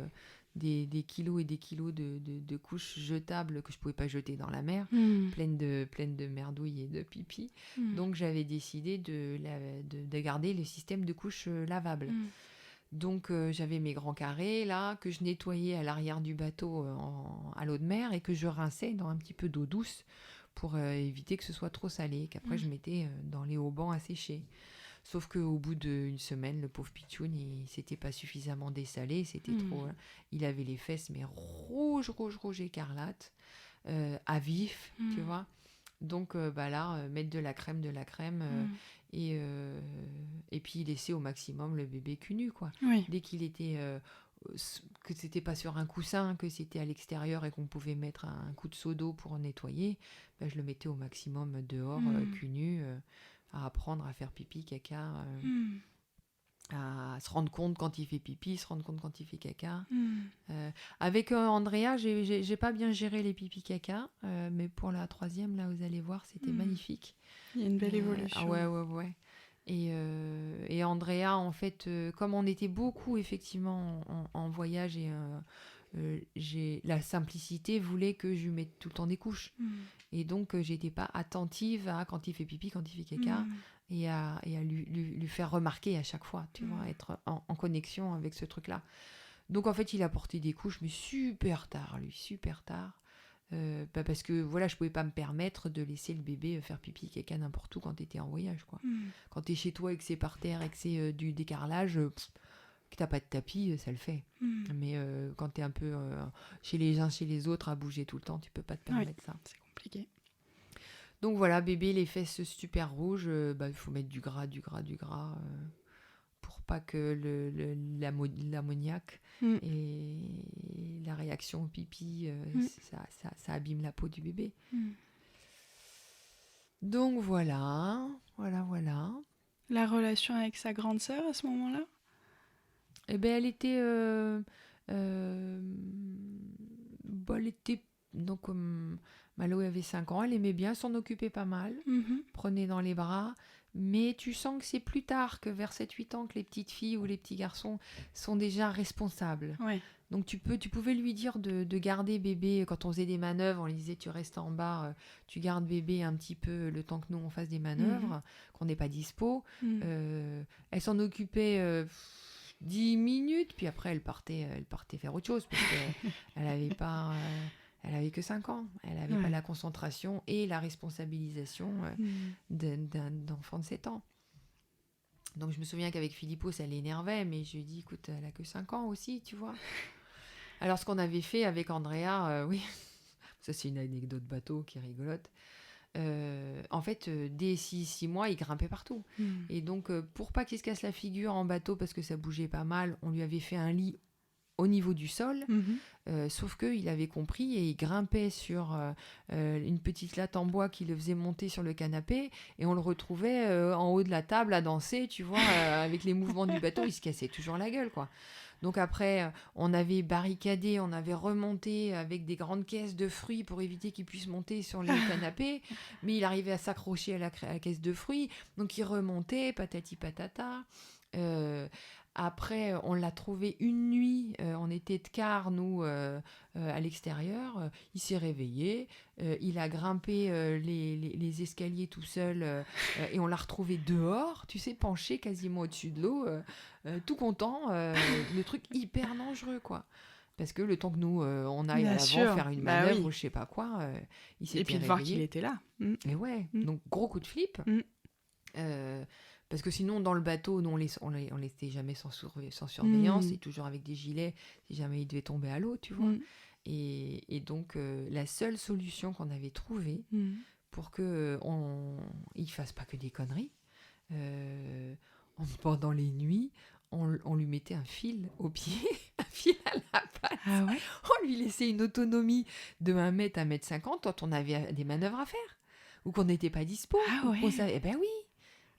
des kilos et des kilos de couches jetables que je pouvais pas jeter dans la mer, pleines de merdouilles et de pipi. Donc, j'avais décidé de garder le système de couches lavables. Donc, j'avais mes grands carrés, là, que je nettoyais à l'arrière du bateau à l'eau de mer et que je rinçais dans un petit peu d'eau douce pour éviter que ce soit trop salé, qu'après je mettais dans les haubans à sécher. Sauf qu'au bout d'une semaine, le pauvre Pichoun, il s'était pas suffisamment dessalé, c'était trop... il avait les fesses, mais rouge écarlate, à vif, tu vois. Donc là, mettre de la crème, et puis laisser au maximum le bébé cul nu, quoi. Oui. Dès qu'il était... que c'était pas sur un coussin, que c'était à l'extérieur et qu'on pouvait mettre un coup de seau d'eau pour nettoyer, je le mettais au maximum dehors, cul nu, à apprendre à faire pipi, caca, à se rendre compte quand il fait pipi, se rendre compte quand il fait caca. Avec Andrea, j'ai pas bien géré les pipi caca, mais pour la troisième, là, vous allez voir, c'était magnifique. Il y a une belle évolution. Ouais. Et Andrea, en fait, comme on était beaucoup, effectivement, en voyage, et la simplicité voulait que je lui mette tout le temps des couches. Et donc, j'étais pas attentive à quand il fait pipi, quand il fait caca, et à lui faire remarquer à chaque fois, tu vois, être en connexion avec ce truc-là. Donc, en fait, il a porté des couches, mais super tard, super tard. Parce que voilà, je pouvais pas me permettre de laisser le bébé faire pipi caca n'importe où quand t'étais en voyage, quoi. Quand t'es chez toi et que c'est par terre et que c'est du décarrelage, que t'as pas de tapis, ça le fait. Mais quand t'es un peu chez les uns, chez les autres, à bouger tout le temps, tu peux pas te permettre ça. C'est compliqué. Donc voilà, bébé, les fesses super rouges, il faut mettre du gras, pour pas que l'ammoniac et la réaction au pipi, ça abîme la peau du bébé. Donc voilà. La relation avec sa grande sœur à ce moment-là ? Eh ben, elle était elle était... Donc, Malo avait 5 ans, elle aimait bien, s'en occupait pas mal, prenait dans les bras, mais tu sens que c'est plus tard, que vers 7-8 ans, que les petites filles ou les petits garçons sont déjà responsables. Ouais. Donc tu pouvais lui dire de garder bébé, quand on faisait des manœuvres, on lui disait tu restes en bas, tu gardes bébé un petit peu le temps que nous on fasse des manœuvres, qu'on n'est pas dispo. Elle s'en occupait 10 minutes, puis après elle partait faire autre chose, parce qu'elle avait pas... elle avait que 5 ans, elle n'avait pas la concentration et la responsabilisation d'un enfant de 7 ans. Donc je me souviens qu'avec Philippot, ça l'énervait, mais je lui ai dit, écoute, elle a que 5 ans aussi, tu vois. Alors ce qu'on avait fait avec Andrea, oui, ça c'est une anecdote bateau qui est rigolote. En fait, dès 6 mois, il grimpait partout. Et donc, pour pas qu'il se casse la figure en bateau, parce que ça bougeait pas mal, on lui avait fait un lit au niveau du sol, sauf qu'il avait compris et il grimpait sur une petite latte en bois qui le faisait monter sur le canapé et on le retrouvait en haut de la table à danser, tu vois, avec les mouvements du bateau, il se cassait toujours la gueule, quoi. Donc après, on avait barricadé, on avait remonté avec des grandes caisses de fruits pour éviter qu'il puisse monter sur le canapé, mais il arrivait à s'accrocher à la caisse de fruits, donc il remontait, patati patata. Après, on l'a trouvé une nuit, on était de quart, nous, à l'extérieur. Il s'est réveillé, il a grimpé les escaliers tout seul et on l'a retrouvé dehors, tu sais, penché quasiment au-dessus de l'eau, tout content, le truc hyper dangereux, quoi. Parce que le temps que nous, on aille à l'avant faire une manœuvre ou je sais pas quoi, il s'était réveillé. Et puis de voir qu'il était là. Et ouais, donc gros coup de flip. Parce que sinon, dans le bateau, nous, on les laissait jamais sans surveillance, et toujours avec des gilets, si jamais il devait tomber à l'eau, tu vois. Et donc, la seule solution qu'on avait trouvée pour qu'il ne fasse pas que des conneries, pendant les nuits, on lui mettait un fil au pied, un fil à la patte. Ah ouais. On lui laissait une autonomie de 1 mètre à 1,50 m quand on avait des manœuvres à faire, ou qu'on n'était pas dispo. Ah ouais. Eh ben oui.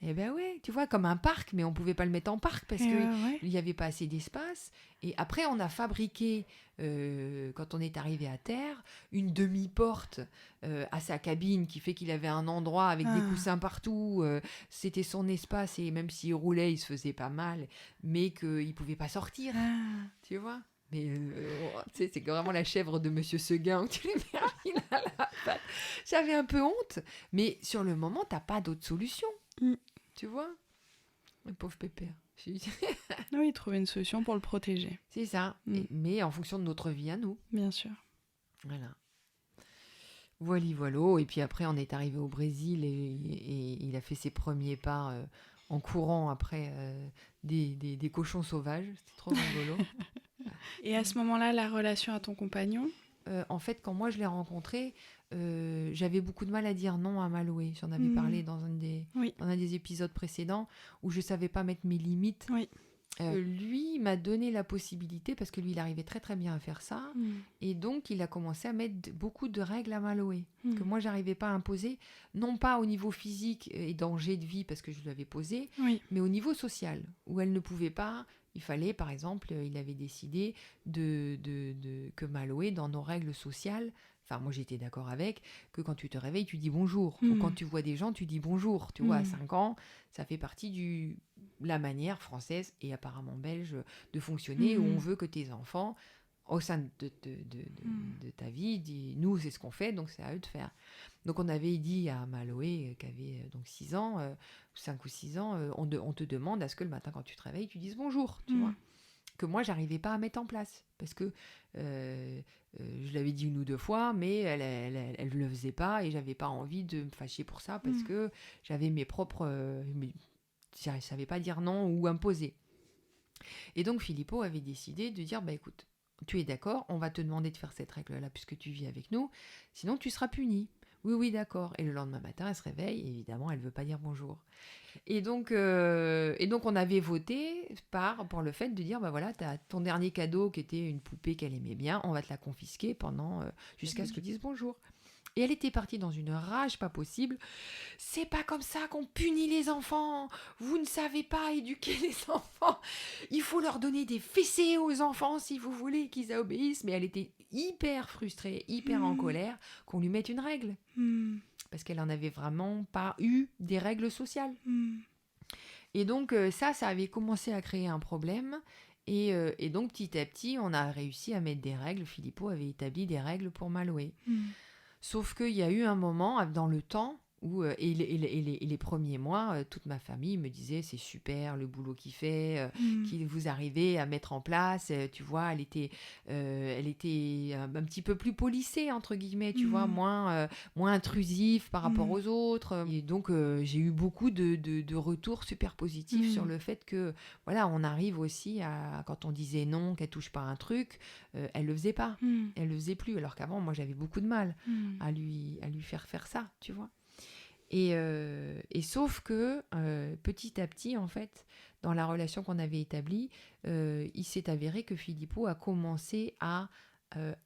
Eh ben ouais, tu vois, comme un parc, mais on pouvait pas le mettre en parc parce qu'il n'y avait pas assez d'espace. Et après, on a fabriqué, quand on est arrivé à terre, une demi-porte à sa cabine qui fait qu'il avait un endroit avec des coussins partout. C'était son espace et même s'il roulait, il se faisait pas mal, mais qu'il ne pouvait pas sortir, tu vois. Mais tu sais, c'est vraiment la chèvre de Monsieur Seguin où tu les mets un fil à la patte. J'avais un peu honte, mais sur le moment, t'as pas d'autre solution. Tu vois, le pauvre pépère. Oui, trouver une solution pour le protéger. C'est ça, mais en fonction de notre vie à nous. Bien sûr. Voilà. Voilà. Et puis après, on est arrivé au Brésil et il a fait ses premiers pas en courant après des cochons sauvages. C'était trop rigolo. Et à ce moment-là, la relation à ton compagnon ? En fait, quand moi je l'ai rencontré, j'avais beaucoup de mal à dire non à Maloé. J'en avais parlé dans un des épisodes précédents où je ne savais pas mettre mes limites. Oui. Lui m'a donné la possibilité, parce que lui, il arrivait très très bien à faire ça. Et donc, il a commencé à mettre beaucoup de règles à Maloé, que moi, j'arrivais pas à imposer. Non pas au niveau physique et danger de vie, parce que je lui avais posé, mais au niveau social, où elle ne pouvait pas... Il fallait, par exemple, il avait décidé que Maloé, dans nos règles sociales, enfin moi j'étais d'accord avec, que quand tu te réveilles, tu dis bonjour. Ou quand tu vois des gens, tu dis bonjour. Tu vois, à 5 ans, ça fait partie de la manière française et apparemment belge de fonctionner, où on veut que tes enfants, au sein de ta vie, disent, nous c'est ce qu'on fait, donc c'est à eux de faire. Donc on avait dit à Maloé, qui avait donc 6 ans, 5 ou 6 ans, on te demande à ce que le matin quand tu te réveilles, tu dises bonjour, tu vois. Que moi, j'arrivais pas à mettre en place. Parce que je l'avais dit 1 ou 2 fois, mais elle le faisait pas et j'avais pas envie de me fâcher pour ça parce que j'avais mes propres... je savais pas dire non ou imposer. Et donc, Philippot avait décidé de dire, bah écoute, tu es d'accord, on va te demander de faire cette règle-là puisque tu vis avec nous, sinon tu seras puni. Oui, d'accord. Et le lendemain matin, elle se réveille et évidemment, elle ne veut pas dire bonjour. Et donc, on avait voté pour le fait de dire, bah voilà, t'as ton dernier cadeau qui était une poupée qu'elle aimait bien, on va te la confisquer jusqu'à ce que tu dises bonjour. Et elle était partie dans une rage pas possible. C'est pas comme ça qu'on punit les enfants. Vous ne savez pas éduquer les enfants. Il faut leur donner des fessées aux enfants si vous voulez qu'ils obéissent. Mais elle était hyper frustrée, hyper en colère qu'on lui mette une règle. Parce qu'elle en avait vraiment pas eu des règles sociales. Et donc ça avait commencé à créer un problème. Et donc petit à petit, on a réussi à mettre des règles. Filippo avait établi des règles pour Maloé. Sauf qu'il y a eu un moment dans le temps où, et les premiers mois, toute ma famille me disait c'est super le boulot qu'il fait, qu'il vous arrivez à mettre en place. Tu vois, elle était un petit peu plus polissée, entre guillemets, tu vois, moins intrusif par rapport aux autres. Et donc, j'ai eu beaucoup de retours super positifs sur le fait que, voilà, on arrive aussi à, quand on disait non, qu'elle touche pas un truc, elle le faisait pas. Elle le faisait plus, alors qu'avant, moi, j'avais beaucoup de mal à lui faire ça, tu vois. Et sauf que petit à petit, en fait, dans la relation qu'on avait établie, il s'est avéré que Filippo a commencé à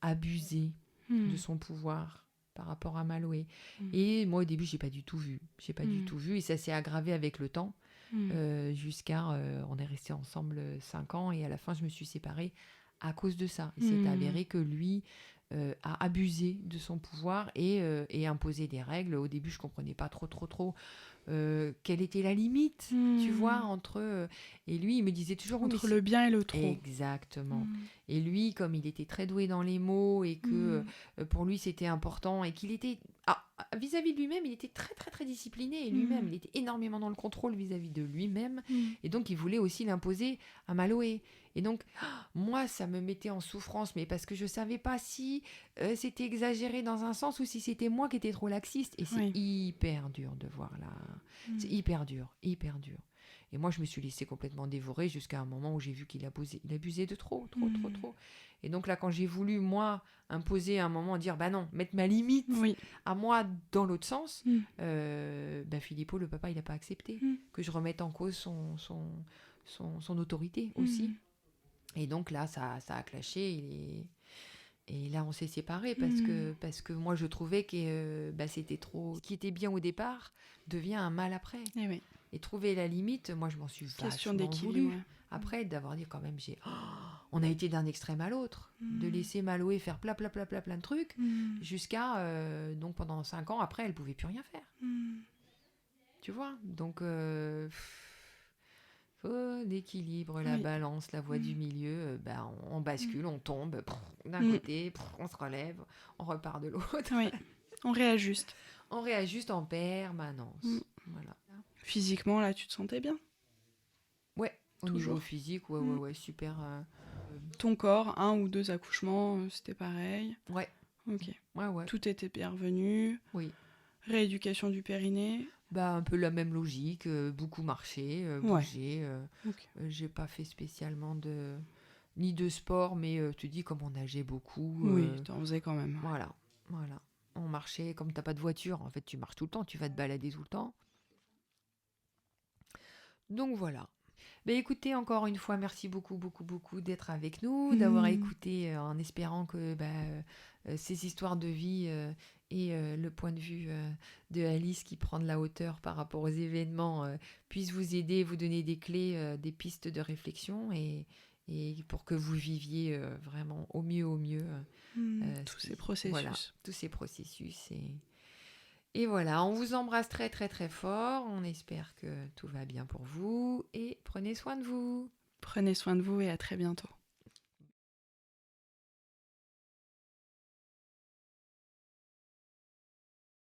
abuser de son pouvoir par rapport à Maloé. Et moi, au début, j'ai pas du tout vu. Et ça s'est aggravé avec le temps. Jusqu'à... on est restés ensemble 5 ans et à la fin, je me suis séparée à cause de ça. Il s'est avéré que lui... a abusé de son pouvoir et imposé des règles. Au début, je comprenais pas trop quelle était la limite, tu vois, entre... et lui, il me disait toujours... Entre le bien et le trop. Exactement. Et lui, comme il était très doué dans les mots et que pour lui, c'était important et qu'il était... vis-à-vis de lui-même, il était très, très, très discipliné. Et lui-même, il était énormément dans le contrôle vis-à-vis de lui-même. Et donc, il voulait aussi l'imposer à Maloé. Et donc, moi, ça me mettait en souffrance, mais parce que je savais pas si c'était exagéré dans un sens ou si c'était moi qui étais trop laxiste. Et c'est hyper dur de voir là. C'est hyper dur, hyper dur. Et moi, je me suis laissée complètement dévorer jusqu'à un moment où j'ai vu qu'il abusait de trop. Et donc là, quand j'ai voulu, moi, imposer à un moment, dire, bah non, mettre ma limite à moi dans l'autre sens, Filippo, le papa, il n'a pas accepté que je remette en cause son autorité aussi. Et donc là, ça a clashé et là, on s'est séparés parce que moi, je trouvais que c'était trop... Ce qui était bien au départ devient un mal après. Et trouver la limite, moi, je m'en suis vachement voulu. Après, d'avoir dit quand même, on a été d'un extrême à l'autre. De laisser Maloé faire plein de trucs jusqu'à... donc pendant 5 ans, après, elle ne pouvait plus rien faire. Tu vois. Donc... l'équilibre, la balance, la voie du milieu, on bascule, on tombe d'un côté, on se relève, on repart de l'autre. On réajuste. On réajuste en permanence. Voilà. Physiquement, là, tu te sentais bien? Ouais, au niveau physique, ouais, super. Ton corps, 1 ou 2 accouchements, c'était pareil? Ouais. Ok. Ouais. Tout était bien revenu? Oui. Rééducation du périnée? Un peu la même logique, beaucoup marché, bouger. J'ai pas fait spécialement ni de sport, mais tu dis comme on nageait beaucoup. Oui, t'en faisais quand même. Voilà. On marchait, comme t'as pas de voiture, en fait tu marches tout le temps, tu vas te balader tout le temps. Donc voilà. Écoutez, encore une fois, merci beaucoup d'être avec nous, d'avoir écouté en espérant que ces histoires de vie et le point de vue de Alice qui prend de la hauteur par rapport aux événements puissent vous aider, vous donner des clés, des pistes de réflexion et pour que vous viviez vraiment au mieux tous ces processus. Voilà, tous ces processus. Et voilà, on vous embrasse très très très fort. On espère que tout va bien pour vous et prenez soin de vous. Prenez soin de vous et à très bientôt.